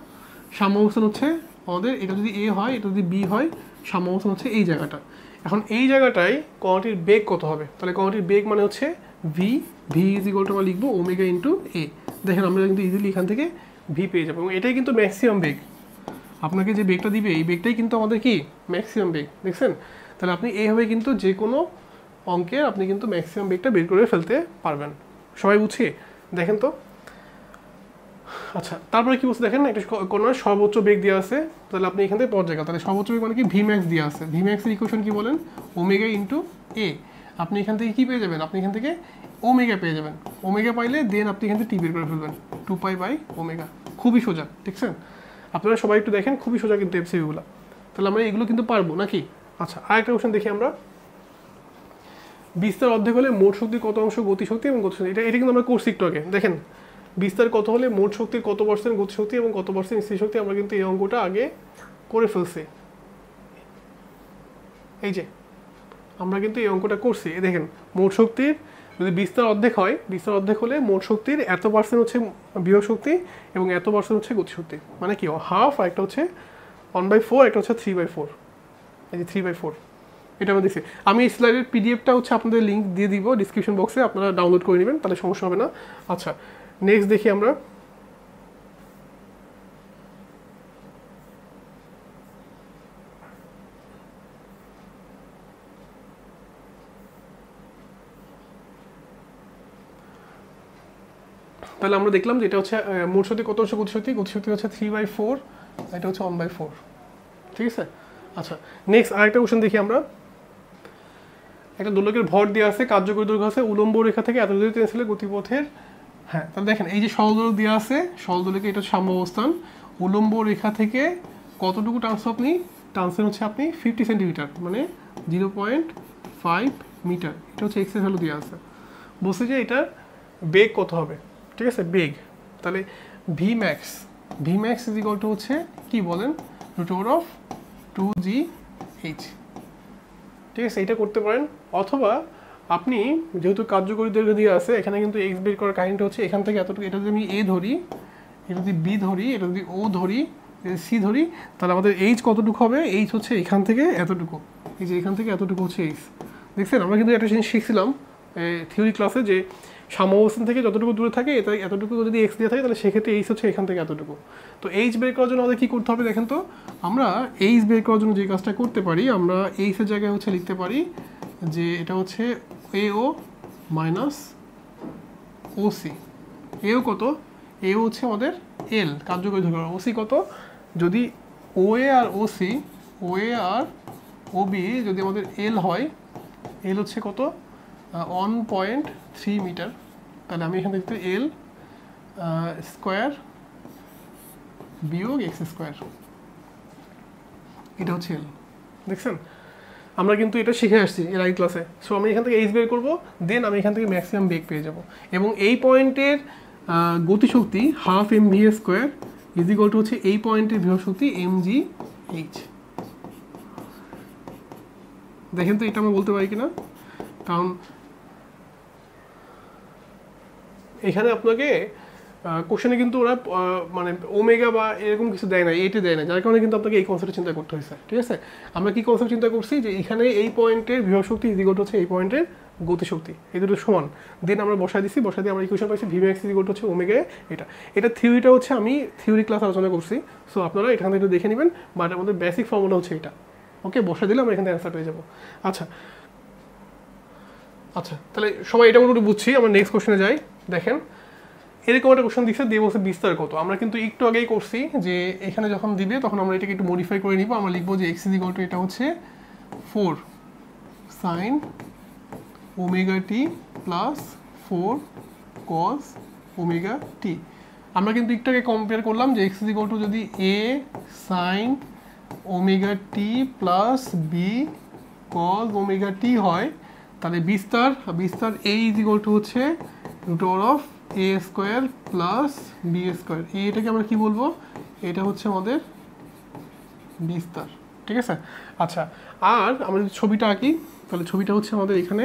সাম্যাবস্থান হচ্ছে আমাদের, এটা যদি এ হয়, এটা যদি বি হয়, সাম্যাবস্থান হচ্ছে এই জায়গাটা। এখন এই জায়গাটায় কণাটির বেগ কত হবে? তাহলে কণাটির বেগ মানে হচ্ছে V, V is equal two আমরা লিখবো ওমেগা ইন্টু এ। দেখেন আমরা কিন্তু ইজিলি এখান থেকে ভি পেয়ে যাবো, এবং এটাই কিন্তু ম্যাক্সিমাম বেগ। আপনাকে যে বেগটা দিবে এই বেগটাই কিন্তু আমাদের কি ম্যাক্সিমাম বেগ, দেখছেন? তাহলে আপনি এইভাবে কিন্তু যে কোনো অঙ্কে আপনি কিন্তু ম্যাক্সিমাম বেগটা বের করে ফেলতে পারবেন। সবাই বুঝছি? দেখেন তো। আচ্ছা, তারপরে কি বলছে দেখেন, একটা কোনো সর্বোচ্চ বেগ দেওয়া আছে, তাহলে আপনি এখান থেকে পর্যায়কাল, তাহলে সর্বোচ্চ বেগ মানে কি ভি ম্যাক্স দেওয়া আছে। ভি ম্যাক্সের ইকুয়েশন কি বলেন? ওমেগা ইন্টু এ। আপনি এখান থেকে কি পেয়ে যাবেন? আপনি এখান থেকে ওমেগা পেয়ে যাবেন। ওমেগা পাইলে দেন আপনি এখান থেকে টি বের করে ফেলবেন, 2π/ওমেগা। খুবই সোজা, দেখছেন? আপনারা সবাই একটু দেখেন, খুবই সোজা কিন্তু এমসিকিউগুলো। তাহলে আমরা এগুলো কিন্তু পারবো নাকি? আচ্ছা, আরেকটা কোশ্চেন দেখি আমরা। বিস্তার অর্ধেক হলে মোট শক্তির কত অংশ গতিশক্তি এবং গতিশক্তি? এটা কিন্তু আমরা করছি একটু আগে। দেখেন, বিস্তার কত হলে মোট শক্তির কত পার্সেন্ট গতিশক্তি এবং কত পার্সেন্ট স্থির শক্তি, আমরা কিন্তু এই অঙ্কটা আগে করে ফেলছি। এই যে আমরা কিন্তু এই অঙ্কটা করছি। এই দেখেন, মোট শক্তির যদি বিস্তার অর্ধেক হয়, বিস্তার অর্ধেক হলে মোট শক্তির এত পার্সেন্ট হচ্ছে বিভব শক্তি এবং এত পার্সেন্ট হচ্ছে গতিশক্তি। মানে কি, হাফ, আর একটা হচ্ছে 1/4, একটা হচ্ছে 3/4। এই যে 3/4 এটা আমরা দেখছি। আমি এই স্লাইডের পিডিএফটা হচ্ছে আপনাদের লিঙ্ক দিয়ে দিব ডিসক্রিপশন বক্সে, আপনারা ডাউনলোড করে নেবেন, তাহলে সমস্যা হবে না। আচ্ছা, নেক্সট দেখি আমরা। তাহলে আমরা দেখলাম যে এটা হচ্ছে মোট শক্তি কত অংশ গতিশক্তি? গতিশক্তি হচ্ছে 3/4, এটা হচ্ছে 1/4। ঠিক আছে? আচ্ছা, নেক্সট আরেকটা কোশ্চেন দেখি আমরা। একটা দোলকের ভর দেওয়া আছে, কার্যকরী দৈর্ঘ্য আছে, উলম্ব রেখা থেকে এত দূরে টেনছিলে গতিপথের। হ্যাঁ, তাহলে দেখেন এই যে সরল দোলক দেওয়া আছে, সরল দোলকে এটা সাম্যাবস্থান, উলম্ব রেখা থেকে কতটুকু টানছেন আপনি? টানছেন হচ্ছে আপনি 50 সেন্টিমিটার, মানে 0.5 মিটার। এটা হচ্ছে এক্স এর ভ্যালু দেওয়া আছে। বলছে যে এটার বেগ কত হবে? ঠিক আছে, বেগ। তাহলে V max, V max is equal to হচ্ছে কি বলেন? √2gh। ঠিক আছে, এটা করতে পারেন। অথবা আপনি যেহেতু কার্যকরী দৈর্ঘ্য দিয়ে আছে, এখানে কিন্তু এক্স বের করার কাহিনীটা হচ্ছে এখান থেকে এতটুকু, এটা যদি আমি এ ধরি, এটা যদি বি ধরি, এটা যদি ও ধরি, সি ধরি, তাহলে আমাদের এইচ কতটুকু হবে? এইচ হচ্ছে এখান থেকে এতটুকু, এই যে এখান থেকে এতটুকু হচ্ছে এইচ। দেখছেন, আমরা কিন্তু একটা জিনিস শিখছিলাম থিওরি ক্লাসে, যে সাম্যাবস্থান থেকে যতটুকু দূরে থাকে এটা এতটুকু যদি এক্স দিয়ে থাকে, তাহলে সেক্ষেত্রে এইচ হচ্ছে এখান থেকে এতটুকু। তো এইচ বের করার জন্য আমাদের কী করতে হবে দেখেন তো? আমরা এইচ বের করার জন্য যে কাজটা করতে পারি, আমরা এইচের জায়গায় হচ্ছে লিখতে পারি যে এটা হচ্ছে এও মাইনাস ওসি। এও কত? এও হচ্ছে আমাদের এল, কার্যকরী দৈর্ঘ্য। ওসি কত? যদি ওএ আর ওসি, ওএ আর ওবি যদি আমাদের এল হয়, এল হচ্ছে কত? 1.3 মিটার। তাহলে আমি এখানে দেখতে এল স্কোয়ার বিয়োগ এক্স স্কোয়ার, এটা হচ্ছে এল। দেখছেন, আমরা কিন্তু এটা শিখে আসছি এর আগে ক্লাসে। সো আমি এখান থেকে এইচ বের করবো, দেন আমি এখান থেকে ম্যাক্সিমাম বেগ পেয়ে যাব। এবং এই পয়েন্টের গতিশক্তি half mv² is equal to হচ্ছে এই পয়েন্টের বিভব শক্তি mgh। দেখেন তো এটা আমরা বলতে পারি কিনা? কারণ এখানে আপনাকে কোশ্চেনে কিন্তু ওরা মানে ওমেগা বা এরকম কিছু দেয় না, এইটে দেয় না, যার কারণে কিন্তু আপনাকে এই কনসেপ্টে চিন্তা করতে হয়েছে। ঠিক আছে, আমরা কি কনসেপ্ট চিন্তা করছি যে এখানে এই পয়েন্টের বিভব শক্তি ইজ ইকুয়াল টু হচ্ছে এই পয়েন্টের গতিশক্তি, এই দুটো সমান। দেন আমরা বসাই দিছি, বসাই দিয়ে আমরা ইকুয়েশন পাইছি V max is equal to হচ্ছে ওমেগা। এটা থিওরিটা হচ্ছে আমি থিওরি ক্লাস আলোচনা করছি, সো আপনারা এখান থেকে একটু দেখে নেবেন। বাট আমাদের বেসিক ফর্মুলা হচ্ছে এটা। ওকে, বসাই দিলে আমরা এখান থেকে অ্যান্সার পেয়ে যাবো। আচ্ছা আচ্ছা, তাহলে সবাই এটা মোটামুটি বুঝছি। আমরা নেক্সট কোশ্চেনে যাই। দেখেন, এরকম একটা কোশ্চেন দিচ্ছে, দিয়ে বলছে বিস্তার কত। আমরা কিন্তু একটু আগেই করছি যে এখানে যখন দিবে তখন আমরা এটাকে একটু মডিফাই করে নিব। আমরা লিখবো যে এক্স ইজ ইকুয়াল টু এটা হচ্ছে 4 sin omega t plus 4 cos omega t. আমরা কিন্তু একটু আগে কম্পেয়ার করলাম যে এক্স ইজ ইকুয়াল টু যদি এ sin omega t plus B cos omega t হয়, তাহলে বিস্তার এ ইজ ইকুয়াল টু হচ্ছে √a² প্লাস b²। এটাকে আমরা কি বলবো? এটা হচ্ছে আমাদের বিস্তার, ঠিক আছে। আচ্ছা, আর আমরা যদি ছবিটা আঁকি তাহলে ছবিটা হচ্ছে আমাদের এখানে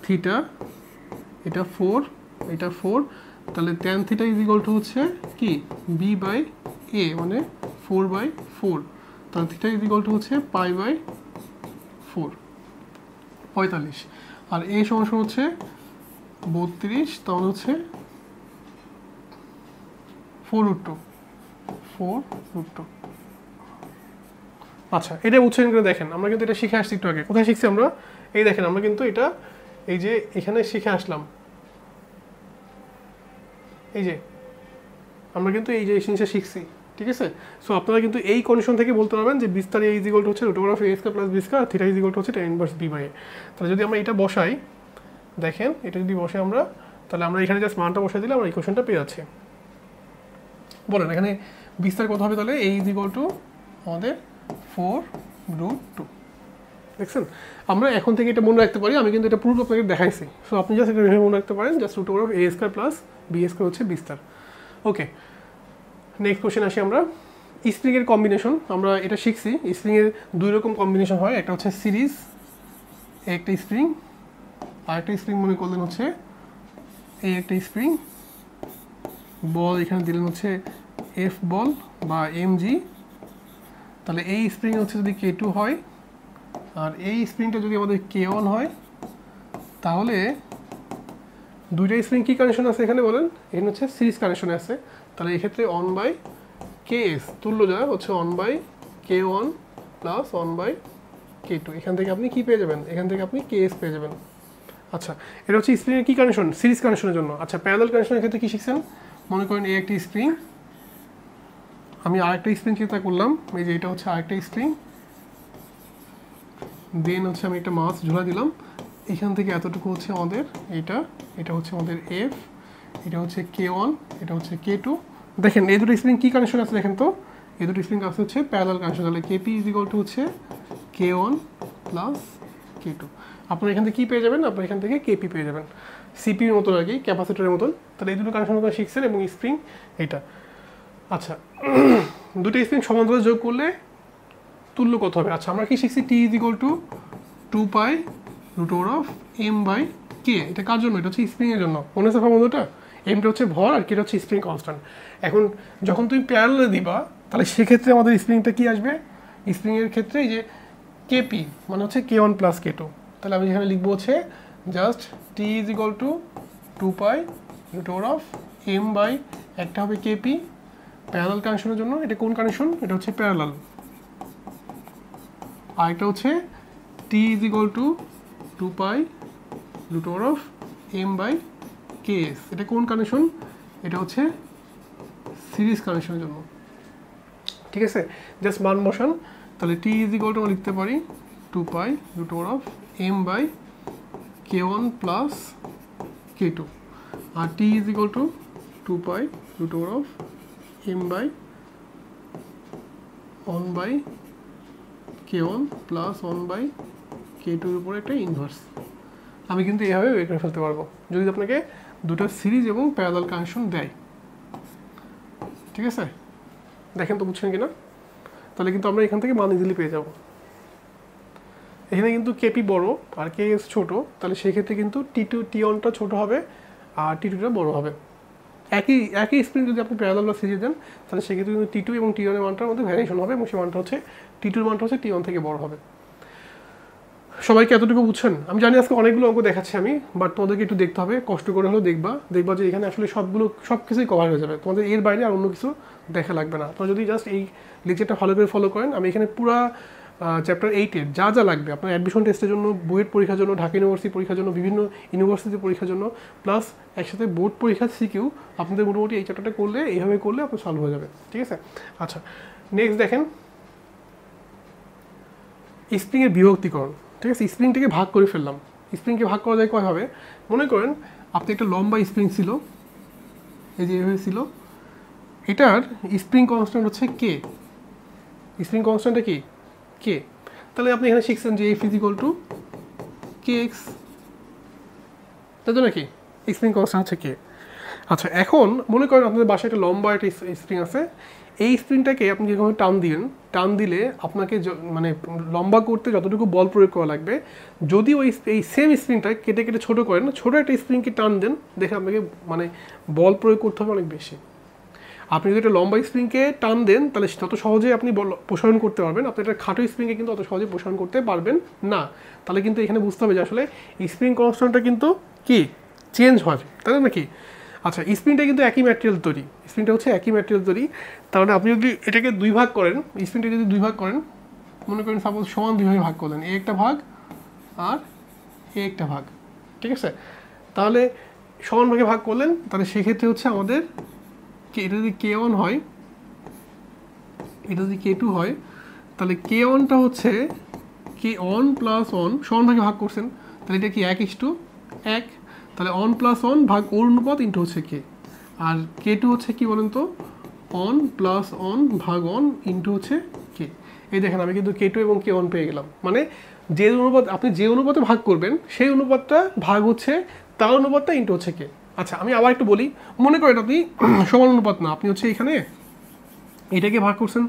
থিটা, এটা 4, এটা 4, তাহলে tan theta is equal to হচ্ছে কি b/a, মানে 4/4, তাহলে থিটা ইজ ইকুয়াল টু হচ্ছে π/4, 45, আর a সমান হচ্ছে 32, তাহলে হচ্ছে 4√2। আচ্ছা, এটা উচ্চারণ করে দেখেন, আমরা কিন্তু এটা শিখে আসছি একটু আগে। কোথায় শিখছি আমরা? এই দেখেন, আমরা কিন্তু এটা এই যে এখানে শিখে আসলাম, এই যে আমরা কিন্তু এই যে জিনিসটা শিখছি, ঠিক আছে। সো আপনারা কিন্তু এই কন্ডিশন থেকে বলতে পারবেন যে বিস্তার a ইজ ইকুয়াল টু হচ্ছে √a² plus b square, theta is equal to হচ্ছে tan ইনভার্স b/a। তাহলে যদি আমরা এটা বসাই, দেখেন এটা যদি বসে আমরা, তাহলে আমরা এখানে জাস্ট মানটা বসাই দিলে আমরা ইকুয়েশনটা পেয়ে যাচ্ছি। বলেন এখানে বিস্তার কত হবে? তাহলে a ইজ ইকুয়াল টু আমাদের 4√2। দেখছেন, আমরা এখন থেকে এটা মনে রাখতে পারি। আমি কিন্তু এটা প্রুফ আপনাকে দেখাইছি। সো আপনি জাস্ট এটা মনে রাখতে পারেন, জাস্ট √a² প্লাস b² হচ্ছে বিস্তার। ওকে, নেক্সট কোশ্চেন আসি আমরা। স্প্রিংয়ের কম্বিনেশন আমরা এটা শিখছি। স্প্রিংয়ের দুই রকম কম্বিনেশন হয়, একটা হচ্ছে সিরিজ, একটা স্প্রিং, আর একটা স্প্রিং মনে করলেন হচ্ছে এই একটা স্প্রিং, বল এখানে দিলেন হচ্ছে এফ বল বা mg। তাহলে এই স্প্রিং হচ্ছে যদি k2 হয় আর এই স্প্রিংটা যদি আমাদের k1 হয়, তাহলে দুইটা স্প্রিং কি কানেকশন আছে এখানে বলেন? এখানে হচ্ছে সিরিজ কানেকশনে আছে। তাহলে এক্ষেত্রে 1/ks তুল্য যা হচ্ছে 1/k1 প্লাস 1/k2। এখান থেকে আপনি কি পেয়ে যাবেন? এখান থেকে আপনি ks পেয়ে যাবেন। আচ্ছা, এটা হচ্ছে স্প্রিংয়ের কি কানেকশন? সিরিজ কানেকশনের জন্য। আচ্ছা, প্যারালাল কানেকশনের ক্ষেত্রে কি শিখছেন? মনে করেন এই একটা স্প্রিং, আমি আরেকটা স্প্রিং চিন্তা করলাম, এই যে এটা হচ্ছে আরেকটা স্প্রিং, দেন হচ্ছে আমি একটা মাস ঝুলা দিলাম, এখান থেকে এতটুকু হচ্ছে আমাদের এটা, এটা হচ্ছে আমাদের এফ, এটা হচ্ছে k1, এটা হচ্ছে k2। দেখেন এই দুটো স্প্রিং কি কানেকশন আছে দেখেন তো, এই দুটো স্প্রিং আছে হচ্ছে প্যারালাল কানেকশন। তাহলে kp ইজ ইকুয়াল টু হচ্ছে k1 প্লাস k2। আপনারা এখান থেকে কী পেয়ে যাবেন? আপনারা এখান থেকে kp পেয়ে যাবেন, সিপির মতন আর কি, ক্যাপাসিটরের মতন। তাহলে এই দুটো কানেকশন আপনারা শিখছেন, এবং স্প্রিং এটা। আচ্ছা, দুটো স্প্রিং সমান্তরালে যোগ করলে তুল্য কত হবে? আচ্ছা, আমরা কি শিখছি? t is equal two 2π√m/k। এটা কার জন্য? এটা হচ্ছে স্প্রিংয়ের জন্য। মনে আছে বন্ধুটা? এমটা হচ্ছে ভর আর কেটা হচ্ছে স্প্রিং কনস্ট্যান্ট। এখন যখন তুমি প্যারালালে দিবা, তাহলে সেক্ষেত্রে আমাদের স্প্রিংটা কি আসবে? স্প্রিংয়ের ক্ষেত্রে এই যে কেপি মানে হচ্ছে k1 প্লাস k2। তাহলে আমি এখানে লিখবো হচ্ছে just t is equal two 2π√m/, একটা হবে কেপি প্যারালাল কানেকশনের জন্য। এটা কোন কানেকশন? এটা হচ্ছে প্যারালাল। আর এটা হচ্ছে t is equal two 2π√m/ks। এটা কোন কানেকশন? এটা হচ্ছে সিরিজ কানেকশনের জন্য, ঠিক আছে। জাস্ট মান বসান, তাহলে t ইজ ইকুয়াল টু আমরা লিখতে পারি 2π√m/k1 প্লাস k2, আর t is equal to 2π√m/1/k1 plus 1/k2 উপরে একটা ইনভার্স। আমি কিন্তু এভাবে বের করে ফেলতে পারবো যদি আপনাকে দুটো সিরিজ এবং প্যারালাল কানেকশন দেয়, ঠিক আছে। দেখেন তো বুঝছেন কিনা? তাহলে কিন্তু আমরা এখান থেকে মান ইজিলি পেয়ে যাব। এখানে কিন্তু কেপি বড় আর কেএস ছোট, তাহলে সেক্ষেত্রে কিন্তু টি1টা ছোট হবে আর টি2টা বড় হবে। একই স্প্রিং যদি আপনি প্যারালাল বা সিরিজ দেন, তাহলে সেক্ষেত্রে কিন্তু টি2 এবং টি1 এর মানটার মধ্যে ভ্যারিয়েশন হবে, এবং সেই মানটা হচ্ছে টি2 এর মানটা হচ্ছে টি1 থেকে বড় হবে। সবাইকে এতটুকু বুঝছেন? আমি জানি আজকে অনেকগুলো অঙ্ক দেখাচ্ছি আমি, বাট তোমাদেরকে একটু দেখতে হবে, কষ্ট করে হলেও দেখবা যে এখানে আসলে সব কিছুই কভার হয়ে যাবে, তোমাদের এর বাইরে আর অন্য কিছু দেখা লাগবে না। তোমরা যদি জাস্ট এই লেকচারটা ভালো করে ফলো করেন, আমি এখানে পুরো চ্যাপ্টার 8-এর যা যা লাগবে আপনার অ্যাডমিশন টেস্টের জন্য, বুয়েট পরীক্ষার জন্য, ঢাকা ইউনিভার্সিটি পরীক্ষার জন্য, বিভিন্ন ইউনিভার্সিটি পরীক্ষার জন্য, প্লাস একসাথে বোর্ড পরীক্ষার সিকিউ, আপনাদের মোটামুটি এই চ্যাপ্টারটা করলে এইভাবে করলে আপনার সলভ হয়ে যাবে, ঠিক আছে। আচ্ছা, নেক্সট দেখেন স্প্রিংয়ের বিভক্তিকরণ, ঠিক আছে। স্প্রিংটাকে ভাগ করে ফেললাম। স্প্রিংকে ভাগ করা যায় কয়ভাবে? মনে করেন আপনি একটা লম্বা স্প্রিং ছিল, এই যে এভাবে ছিল, এটার স্প্রিং কনস্ট্যান্ট হচ্ছে কে। স্প্রিং কনস্ট্যান্টটা কি? কে। তাহলে আপনি এখানে শিখছেন যে F is equal two kx, তাই তো নাকি? স্প্রিং কনস্ট্যান্ট হচ্ছে কে। আচ্ছা, এখন মনে করেন আপনাদের বাসায় একটা লম্বা একটা স্প্রিং আছে, এই স্প্রিংটাকে আপনি যেভাবে টান দিলে আপনাকে মানে লম্বা করতে যতটুকু বল প্রয়োগ করা লাগবে, যদি এই সেম স্প্রিংটা কেটে কেটে ছোটো করেন, ছোটো একটা স্প্রিংকে টান দেন, দেখে আপনাকে মানে বল প্রয়োগ করতে হবে অনেক বেশি। আপনি যদি একটা লম্বা স্প্রিংকে টান দেন তাহলে তত সহজে আপনি বল প্রসারণ করতে পারবেন, আপনি একটা খাটো স্প্রিংকে কিন্তু অত সহজে প্রসারণ করতে পারবেন না। তাহলে কিন্তু এখানে বুঝতে হবে যে আসলে স্প্রিং কনস্ট্যান্টটা কিন্তু কি চেঞ্জ হয়, তাই না নাকি? আচ্ছা, স্প্রিংটা কিন্তু একই ম্যাটেরিয়াল তৈরি, স্প্রিংটা হচ্ছে একই ম্যাটেরিয়াল তৈরি। তাহলে আপনি যদি এটাকে দুই ভাগ করেন, স্প্রিংটা যদি দুই ভাগ করেন, মনে করেন সাপোজ সমান দুই ভাগে ভাগ করলেন, এ একটা ভাগ আর এ একটা ভাগ, ঠিক আছে? তাহলে সমান ভাগে ভাগ করলেন, তাহলে সেক্ষেত্রে হচ্ছে আমাদের এটা যদি K1 হয়, এটা যদি K2 হয়, তাহলে K1টা হচ্ছে K1 প্লাস 1 সমান ভাগে ভাগ করছেন, তাহলে এটা কি 1:1, তাহলে 1 প্লাস 1 ভাগ ওর অনুপাত ইন্টু হচ্ছে K। আর K2 হচ্ছে কি বলেন তো, 1 প্লাস 1 ভাগ 1 ইন্টু হচ্ছে K। এই দেখেন আমি কিন্তু K2 এবং K1 পেয়ে গেলাম। মানে যে অনুপাত আপনি যে অনুপাতে ভাগ করবেন সেই অনুপাতটা ভাগ হচ্ছে তার অনুপাতটা ইন্টু হচ্ছে K। আচ্ছা, আমি আবার একটু বলি, মনে করেন আপনি সমান অনুপাত না, আপনি হচ্ছে এখানে এটাকে ভাগ করছেন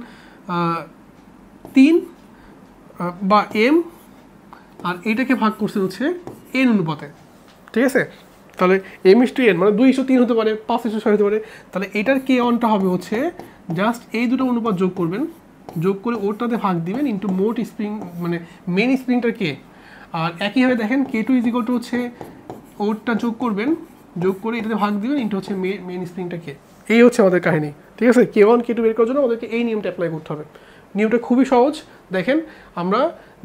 3 বা M, আর এটাকে ভাগ করছেন হচ্ছে N অনুপাতে, ঠিক আছে? তাহলে M:N মানে 2:3 হতে পারে, 5:6 হতে পারে। তাহলে এটার K1টা হবে হচ্ছে জাস্ট এই দুটো অনুপাত যোগ করবেন, যোগ করে ওরটাতে ভাগ দিবেন ইন্টু মোট স্প্রিং মানে মেন স্প্রিংটার K। আর একইভাবে দেখেন K2 ইজিকল টু হচ্ছে ওরটা যোগ করবেন, যোগ করে এটাতে ভাগ দিবেন ইন্টু হচ্ছে মেন স্প্রিংটা K। এই হচ্ছে আমাদের কাহিনী, ঠিক আছে? K1 K2 বের করার জন্য আমাদেরকে এই নিয়মটা অ্যাপ্লাই করতে হবে। নিয়মটা খুবই সহজ। দেখেন, আমরা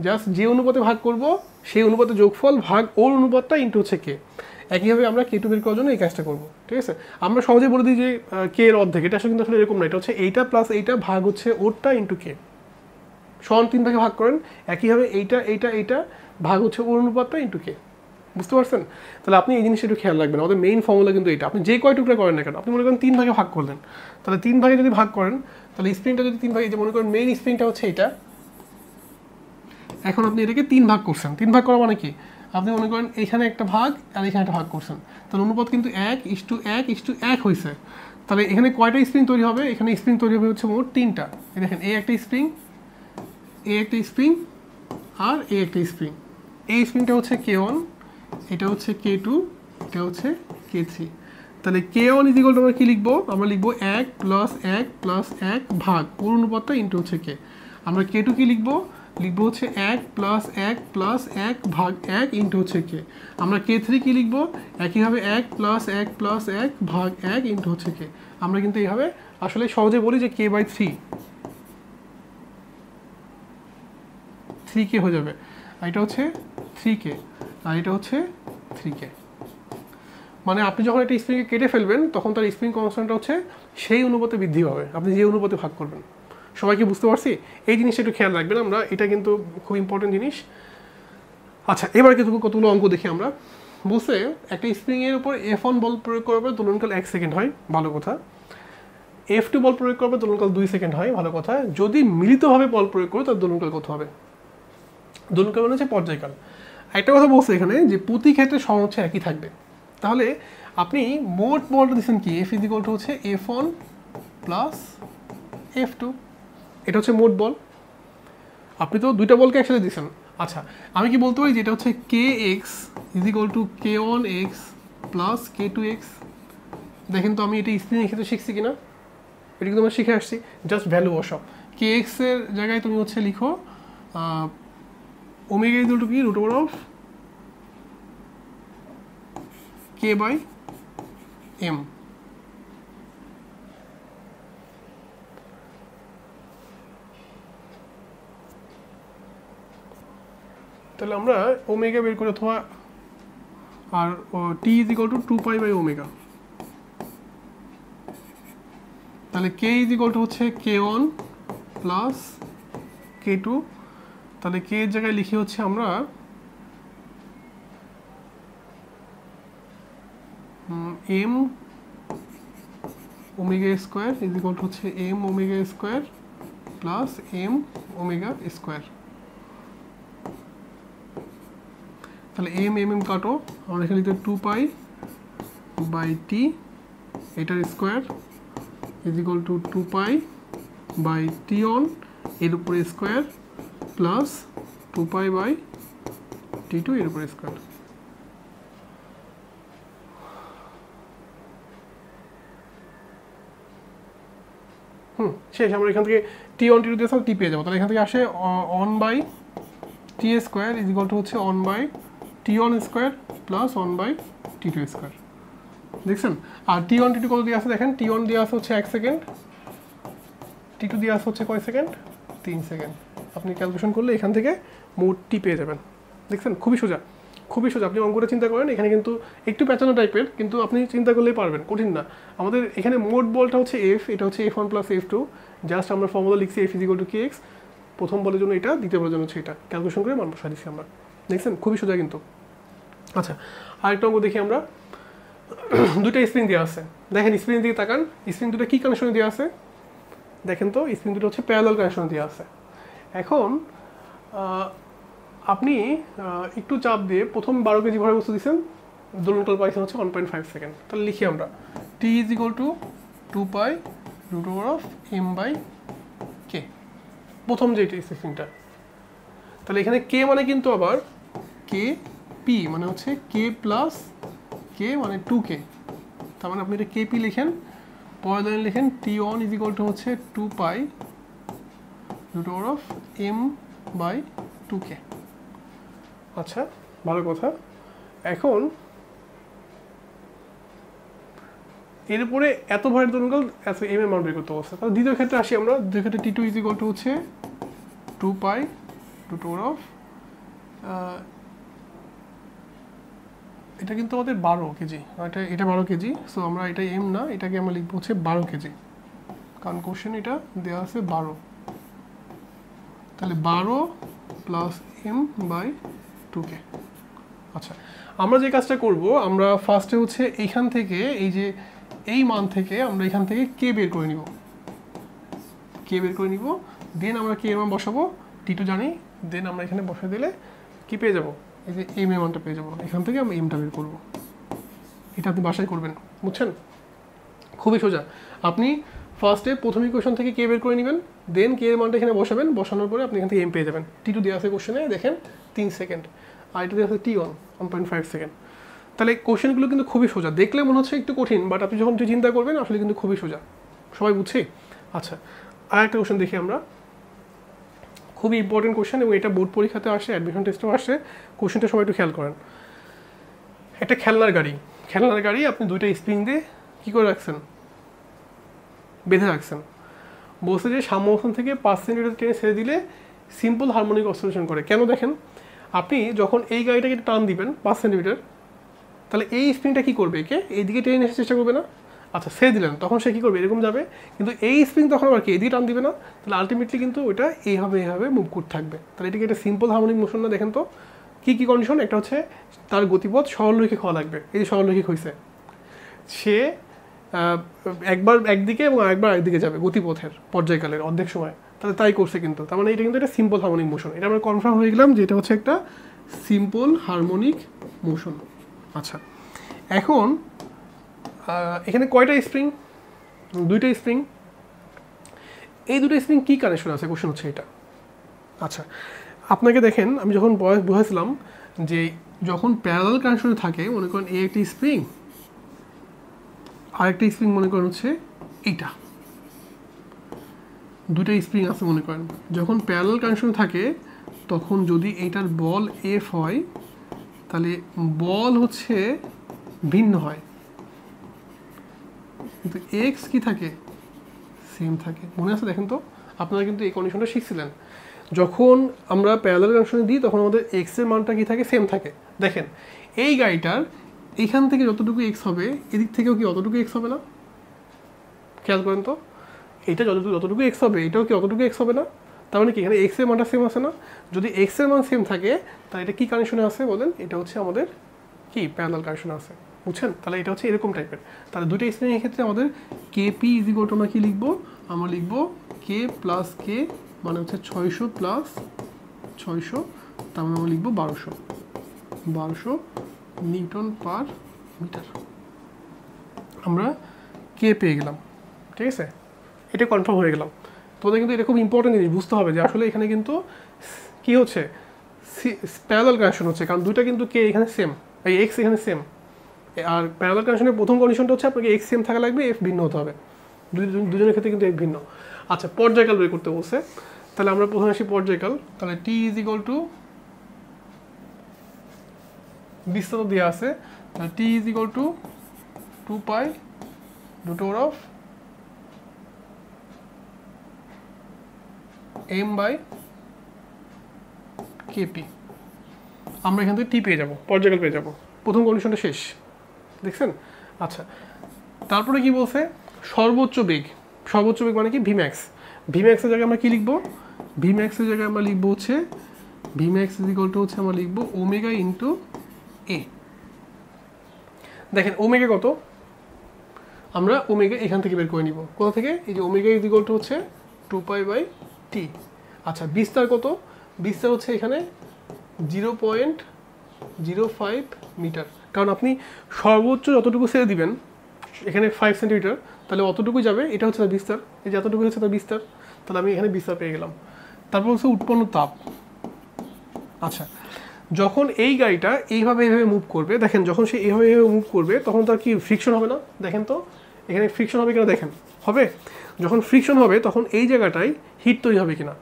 জাস্ট যে অনুপাতে ভাগ করব সেই অনুপাতে যোগফল ভাগ ওর অনুপাতটা ইন্টু হচ্ছে K। একইভাবে আমরা K2 বের করার জন্য এই কাজটা করব, ঠিক আছে? আমরা সহজে বলে দিই যে K এর অর্ধেক, এটা কিন্তু আসলে এরকম না, এটা হচ্ছে এইটা প্লাস এইটা ভাগ হচ্ছে ওরটা ইন্টু K। সমান 3 ভাগে ভাগ করেন, একইভাবে এইটা ভাগ হচ্ছে ওর অনুপাতটা ইন্টু K। বুঝতে পারছেন? তাহলে আপনি এই জিনিসটা একটু খেয়াল রাখবেন। আমাদের মেইন ফর্মুলা কিন্তু এটা। আপনি যে কয় টুকরা করেন না কেন, আপনি মনে করেন 3 ভাগে ভাগ করলেন, তাহলে 3 ভাগে যদি ভাগ করেন, তাহলে স্প্রিংটা যদি 3 ভাগে, যে মনে করেন মেইন স্প্রিংটা হচ্ছে এটা, এখন আপনি এটাকে 3 ভাগ করছেন। 3 ভাগ করা মানে কি, আপনি মনে করেন এখানে একটা ভাগ আর এখানে একটা ভাগ করছেন, তাহলে অনুপাত কিন্তু 1:1:1 হয়েছে। তাহলে এখানে কয়টা স্প্রিং তৈরি হবে, এখানে স্প্রিং তৈরি হবে হচ্ছে মোট 3টা। এই দেখেন, এই একটা স্প্রিং, এই একটা স্প্রিং আর এই একটা স্প্রিং। এই স্প্রিংটা হচ্ছে K1, এটা হচ্ছে K2, এটা হচ্ছে K3। তাহলে K1 ইজিকল টু আমরা কি লিখবো, আমরা লিখবো 1 প্লাস 1 প্লাস 1 ভাগ ওর অনুপাতটা ইন্টু হচ্ছে K। আমরা K2 কি লিখবো, লিখবো হচ্ছে 1 প্লাস 1 প্লাস 1 ভাগ 1 ইন্টু হচ্ছে K। আমরা K3 কি লিখবো, একইভাবে 1 প্লাস 1 প্লাস 1 ভাগ 1 ইন্টু হচ্ছে K। আমরা কিন্তু এইভাবে আসলে সহজে বলি যে K/3 3K হয়ে যাবে। এটা হচ্ছে 3K আর এটা হচ্ছে 3K। মানে আপনি যখন একটা স্প্রিংকে কেটে ফেলবেন তখন তার স্প্রিং কনস্ট্যান্টটা হচ্ছে সেই অনুপাতে বৃদ্ধি পাবে, আপনি যে অনুপাতে ভাগ করবেন। সবাইকে বুঝতে পারছি? এই জিনিসটা একটু খেয়াল রাখবেন, আমরা এটা কিন্তু খুব ইম্পর্টেন্ট জিনিস। আচ্ছা, এবার কিন্তু কতগুলো অঙ্ক দেখি আমরা। বলছে একটা স্প্রিংয়ের উপর F1 বল প্রয়োগ করার পর দোলনকাল 1 সেকেন্ড হয়, ভালো কথা। F2 বল প্রয়োগ করার পর দোলনকাল 2 সেকেন্ড হয়, ভালো কথা। যদি মিলিতভাবে বল প্রয়োগ করে তার দোলনকাল কত হবে? দোলনকাল মানে হচ্ছে পর্যায়কাল। একটা কথা বলছে এখানে যে প্রতি ক্ষেত্রে সমান হচ্ছে একই থাকবে। তাহলে আপনি মোট বলটা দিচ্ছেন কি, F ইজিকল টু হচ্ছে F1 প্লাস F2, এটা হচ্ছে মোট বল। আপনি তো দুইটা বলকে একসাথে দিচ্ছেন। আচ্ছা, আমি কি বলতে পারি যে এটা হচ্ছে Kx ইজিকল two K1x plus K2x। দেখেন তো আমি এটা স্প্রিংয়ের ক্ষেত্রে শিখছি কিনা, এটা কিন্তু আমরা শিখে আসছি। জাস্ট ভ্যালু বসাও, Kx এর জায়গায় তুমি হচ্ছে লিখো ওমেগা ইকুয়াল টু কি, রুট ওভার অফ K/m। তাহলে আমরা ওমেগা বের করি, অথবা আর টি ইজ ইকুয়াল টু 2π/ω। তাহলে K ইজ ইকুয়াল টু হচ্ছে K1 প্লাস K2। তাহলে K এর জায়গায় লিখি হচ্ছে আমরা m omega square is equal to হচ্ছে m omega square plus m omega square. তাহলে m কাটো, আমরা এখানে লিখতে 2π/t, এটার square is equal to 2π by t one এর উপরে square plus 2π by t two এর উপরে স্কোয়ার। শেষ। আমরা এখান থেকে টি অন টি টু দিয়ে টি পেয়ে যাবো। তাহলে এখান থেকে আসে one by t square is equal to হচ্ছে one by t one square plus one by t two square. দেখছেন? আর টি ওয়ান টি টু কত দিয়ে আসে দেখেন, টি ওয়ান দিয়ে আসে হচ্ছে 1 সেকেন্ড, টি টু দিয়ে আসে হচ্ছে কয় সেকেন্ড, 3 সেকেন্ড। আপনি ক্যালকুলেশন করলে এখান থেকে মোট টি পেয়ে যাবেন। দেখছেন? খুবই সোজা, খুবই সোজা। আপনি অঙ্কটা চিন্তা করেন, এখানে কিন্তু একটু প্যাচানো টাইপের, কিন্তু আপনি চিন্তা করলেই পারবেন, কঠিন না। আমাদের এখানে মোট বলটা হচ্ছে এফ, এটা হচ্ছে F1 + F2, জাস্ট আমরা ফর্মুলা লিখছি F = kx, প্রথম বলের জন্য এটা, দ্বিতীয় বলের জন্য হচ্ছে এটা, ক্যালকুলেশন করে মান বসাই দিচ্ছি আমরা। দেখছেন? খুবই সোজা কিন্তু। আচ্ছা, আরেকটা অঙ্ক দেখি আমরা। দুটো স্প্রিং দেওয়া আছে, দেখেন স্প্রিং দিকে তাকান, স্প্রিং দুটো কী কানেকশনে দেওয়া আছে দেখেন তো, স্প্রিং দুটো হচ্ছে প্যারালাল কানেকশনে দেওয়া আছে। এখন আপনি একটু চাপ দিয়ে প্রথম 12 কেজি ভরের বস্তু দিচ্ছেন, দোলনকাল পাইছেন হচ্ছে 1.5 সেকেন্ড। তাহলে লিখি আমরা t = 2π √m/k, প্রথম যেটা স্প্রিংটা। তাহলে এখানে কে মানে কিন্তু আবার কে পি, মানে হচ্ছে কে প্লাস কে মানে 2k। তার মানে আপনি এটা কেপি লিখেন, পরের লাইন লিখেন টি অন ইজ ইকুয়াল টু হচ্ছে 2π √m/2k। আচ্ছা, ভালো কথা। এখন এর উপরে এত ভরের দোলনকাল এত এম এর মান বের করতে বলছে। তাহলে দ্বিতীয় ক্ষেত্রে আসি আমরা। দ্বিতীয় ক্ষেত্রে টি টু ইজ ইকুয়াল টু হচ্ছে 2π √, এটা কিন্তু আমাদের 12 কেজি, এটা 12 কেজি। সো আমরা এটা এম না, এটাকে আমরা লিখবো হচ্ছে 12 কেজি, কারণ কোশ্চেন এটা দেওয়া আছে 12। তাহলে 12 + m/2k। আচ্ছা, আমরা যে কাজটা করব, আমরা ফার্স্টে হচ্ছে এইখান থেকে এই মান থেকে আমরা এখান থেকে কে বের করে নিব, দেন আমরা কে এর মান বসাবো, টি টু জানি, দেন আমরা এখানে বসে দিলে কি পেয়ে যাব, এই যে এম এর মানটা পেয়ে যাবো। এখান থেকে আমরা এমটা বের করবো। এটা আপনি বাসায় করবেন, বুঝছেন? খুবই সোজা। আপনি ফার্স্টে প্রথম ইকুয়েশন থেকে কে বের করে নেবেন, দেন কে এর মানটা এখানে বসাবেন, বসানোর পরে আপনি এখান থেকে এম পেয়ে যাবেন। টি টু দেওয়া আছে কোশ্চেনে, দেখেন 3 সেকেন্ড, আর এটা দেওয়া আছে টি অন 1.5 সেকেন্ড। তাহলে কোশ্চেনগুলো কিন্তু খুবই সোজা, দেখলে মনে হচ্ছে একটু কঠিন, বাট আপনি যখন চিন্তা করবেন আসলে কিন্তু খুবই সোজা। সবাই বুঝছি? আচ্ছা, আর একটা কোশ্চেন দেখি আমরা, খুবই ইম্পর্টেন্ট কোশ্চেন, এবং এটা বোর্ড পরীক্ষাতে আসে, অ্যাডমিশন টেস্টেও আসে। কোশ্চেনটা সবাই একটু খেয়াল করেন। একটা খেলনার গাড়ি আপনি দুইটা স্প্রিং দিয়ে কী করে রাখছেন, বেঁধে রাখছেন। বলছে যে সাম্য অবস্থান থেকে 5 সেন্টিমিটার টেনে ছেড়ে দিলে সিম্পল হারমোনিক অসিলেশন করে। কেন দেখেন, আপনি যখন এই গাড়িটাকে টান দিবেন 5 সেন্টিমিটার, তাহলে এই স্প্রিংটা কী করবে, একে এইদিকে টেনে আসার চেষ্টা করবে না? আচ্ছা, ছেড়ে দিলেন, তখন সে কী করবে, এরকম যাবে। কিন্তু এই স্প্রিং তখন আবার কি এদিকে টান দিবে না, তাহলে আলটিমেটলি কিন্তু ওইটা এইভাবে মুভ করতে থাকবে। তাহলে এটাকে একটা সিম্পল হারমোনিক মোশন না। দেখেন তো কী কী কন্ডিশন, একটা হচ্ছে তার গতিপথ সরলরৈখিক হওয়া লাগবে। এই যে সরলরৈখিক হয়েছে, সে একবার একদিকে এবং আরেকবার একদিকে যাবে গতিপথের পর্যায়কালের অর্ধেক সময়, তাহলে তাই করছে কিন্তু। তার মানে এটা কিন্তু একটা সিম্পল হারমোনিক মোশন। এটা আমরা কনফার্ম হয়ে গেলাম যে এটা হচ্ছে একটা সিম্পল হারমোনিক মোশন। আচ্ছা, এখন এখানে কয়টা স্প্রিং, দুইটা স্প্রিং। এই দুটো স্প্রিং কী কানেকশন আছে, কোশ্চেন হচ্ছে এটা। আচ্ছা, আপনাকে দেখেন, আমি যখন বুঝাইছিলাম যে যখন প্যারালাল কানেকশনে থাকে, মনে করেন এই একটি স্প্রিং, আরেকটা স্প্রিং মনে করেন হচ্ছে এইটা, দুটো স্প্রিং আছে মনে করেন। যখন প্যারালাল কানেকশনে থাকে তখন যদি এইটার বল এফ হয়, তাহলে বল হচ্ছে ভিন্ন হয়, কিন্তু এক্স কি থাকে, সেম থাকে। মনে আছে? দেখেন তো, আপনারা কিন্তু এই কন্ডিশনটা শিখছিলেন। যখন আমরা প্যারালাল কানেকশনে দিই তখন আমাদের এক্সের মানটা কি থাকে, সেম থাকে। দেখেন এই গাড়িটার এইখান থেকে যতটুকু এক্স হবে, এদিক থেকেও কি অতটুকু এক্স হবে না? খেয়াল করেন তো, এটা যতটুকু এক্স হবে, এটাও কি অতটুকু এক্স হবে না? তার মানে কি এখানে এক্সের মানটা সেম আছে না? যদি এক্সের মান সেম থাকে তাহলে এটা কি কানেকশনে আছে বলেন? এটা হচ্ছে আমাদের কি প্যারালাল কানেকশনে আছে, বুঝছেন? তাহলে এটা হচ্ছে এরকম টাইপের। তাহলে দুটো স্প্রিংয়ের ক্ষেত্রে আমাদের কেপি ইজ ইকুয়াল টু আমরা কি লিখবো, আমরা লিখবো কে প্লাস কে, মানে হচ্ছে 600 প্লাস 600, তার মানে আমরা লিখবো 1200 নিউটন পার মিটার। আমরা কে পেয়ে গেলাম, ঠিক আছে? এটা কনফার্ম হয়ে গেলাম। তোমাদের কিন্তু এটা খুব ইম্পর্টেন্ট জিনিস বুঝতে হবে যে আসলে এখানে কিন্তু কি হচ্ছে প্যারালাল কানেকশন হচ্ছে, কারণ দুইটা কিন্তু কে এখানে সেম, এই এক্স এখানে সেম। আর প্যারালাল কানেকশনের প্রথম কন্ডিশনটা হচ্ছে আপনাকে এক্স সেম থাকা লাগবে, এফ ভিন্ন হতে হবে, দুজনের ক্ষেত্রে কিন্তু এফ ভিন্ন। আচ্ছা, পর্যায়কাল বের করতে বলছে, তাহলে আমরা প্রথমে আসি পর্যায়কাল। তাহলে টি ইজ ইকুয়াল টু বিস্তার দেওয়া আছে, তাহলে t is equal to 2 pi √of m by k p. আমরা এখান থেকে টি পেয়ে যাবো, পর্যায়কাল পেয়ে যাবো, প্রথম কন্ডিশনটা শেষ, দেখছেন? আচ্ছা, তারপরে কি বলছে, সর্বোচ্চ বেগ। সর্বোচ্চ বেগ মানে কি, ভিম্যাক্স। ভিম্যাক্সের জায়গায় আমরা কি লিখবো, ভিম্যাক্সের জায়গায় আমরা লিখবো হচ্ছে ভিম্যাক্স ইজ ইকুয়াল টু হচ্ছে আমরা লিখবো ওমেগা ইন্টু এ। দেখেন ওমেগা কত, আমরা ওমেগা এখান থেকে বের করে নিব, কোথা থেকে, এই যে ওমেগা ইজ ইকুয়াল টু হচ্ছে 2 পাই বাই টি। আচ্ছা, বিস্তার কত, বিস্তার হচ্ছে এখানে 0.05 মিটার, কারণ আপনি সর্বোচ্চ যতটুকু ছেড়ে দিবেন এখানে 5 সেন্টিমিটার, তাহলে অতটুকুই যাবে, এটা হচ্ছে তার বিস্তার, এই যে এতটুকু হচ্ছে তার বিস্তার, তাহলে আমি এখানে বিস্তার পেয়ে গেলাম। তারপর হচ্ছে উৎপন্ন তাপ। আচ্ছা, যখন এই গাড়িটা এইভাবে মুভ করবে, দেখেন যখন সে এইভাবে মুভ করবে তখন তার কি ফ্রিকশন হবে না, দেখেন তো এখানে ফ্রিকশন হবে কিনা, দেখেন হবে। যখন ফ্রিকশন হবে তখন এই জায়গাটায় হিট তৈরি হবে কিনা,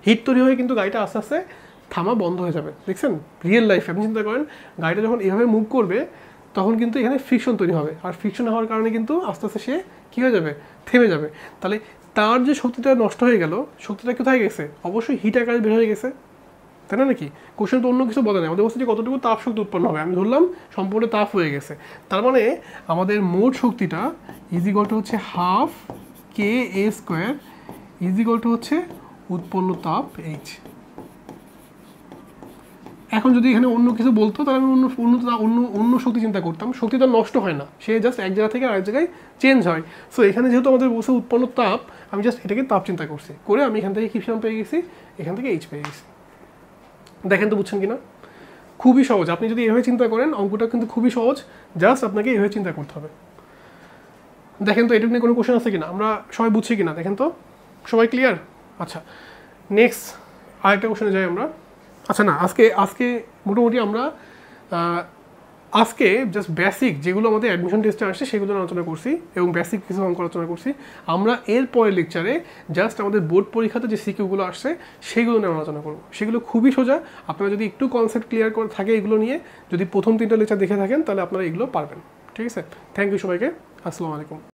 হিট তৈরি হয়ে কিন্তু গাড়িটা আস্তে আস্তে থামা বন্ধ হয়ে যাবে, দেখছেন? রিয়েল লাইফে আপনি চিন্তা করেন, গাড়িটা যখন এইভাবে মুভ করবে তখন কিন্তু এখানে ফ্রিকশন তৈরি হবে, আর ফ্রিকশন হওয়ার কারণে কিন্তু আস্তে আস্তে সে কী হয়ে যাবে, থেমে যাবে। তাহলে তার যে শক্তিটা নষ্ট হয়ে গেল, শক্তিটা কোথায় গেছে, অবশ্যই হিট আকারে বের হয়ে গেছে, তাই না নাকি? কোশ্চেন তো অন্য কিছু বলে না, আমাদের বলছে যে কতটুকু তাপ শক্তি উৎপন্ন হবে, আমি ধরলাম সম্পূর্ণ তাপ হয়ে গেছে, তার মানে আমাদের মোট শক্তিটা ইজ ইকুয়াল টু হচ্ছে half K A square is equal to হচ্ছে উৎপন্ন তাপ এইচ। এখন যদি এখানে অন্য কিছু বলতো তাহলে আমি অন্য শক্তি চিন্তা করতাম, শক্তি তো নষ্ট হয় না, সে জাস্ট এক জায়গা থেকে আরেক জায়গায় চেঞ্জ হয়। সো এখানে যেহেতু আমাদের বলছে উৎপন্ন তাপ, আমি জাস্ট এটাকে তাপ চিন্তা করছি, করে আমি এখান থেকে কি পেয়ে গেছি, এখান থেকে এইচ পেয়ে গেছি। দেখেন তো বুঝছেন কিনা, খুবই সহজ। আপনি যদি এভাবে চিন্তা করেন অঙ্কটা কিন্তু খুবই সহজ, জাস্ট আপনাকে এভাবে চিন্তা করতে হবে। দেখেন তো এটুকু নিয়ে কোনো কোশ্চেন আছে কিনা, আমরা সবাই বুঝছি কিনা, দেখেন তো সবাই ক্লিয়ার? আচ্ছা, নেক্সট আরেকটা কোশ্চেনে যাই আমরা। আচ্ছা না, আজকে মোটামুটি আমরা আজকে জাস্ট বেসিক যেগুলো আমাদের অ্যাডমিশন টেস্টে আসছে সেগুলো আলোচনা করছি এবং বেসিক কিছু অঙ্ক আলোচনা করছি। আমরা এর পরের লেকচারে জাস্ট আমাদের বোর্ড পরীক্ষাতে যে সিকিউগুলো আসছে সেগুলো নিয়ে আলোচনা করবো। সেগুলো খুবই সোজা, আপনারা যদি একটু কনসেপ্ট ক্লিয়ার করে থাকে এগুলো নিয়ে, যদি প্রথম 3টা লেকচার দেখে থাকেন তাহলে আপনারা এগুলো পারবেন। ঠিক আছে, থ্যাংক ইউ সবাইকে, আসসালামু আলাইকুম।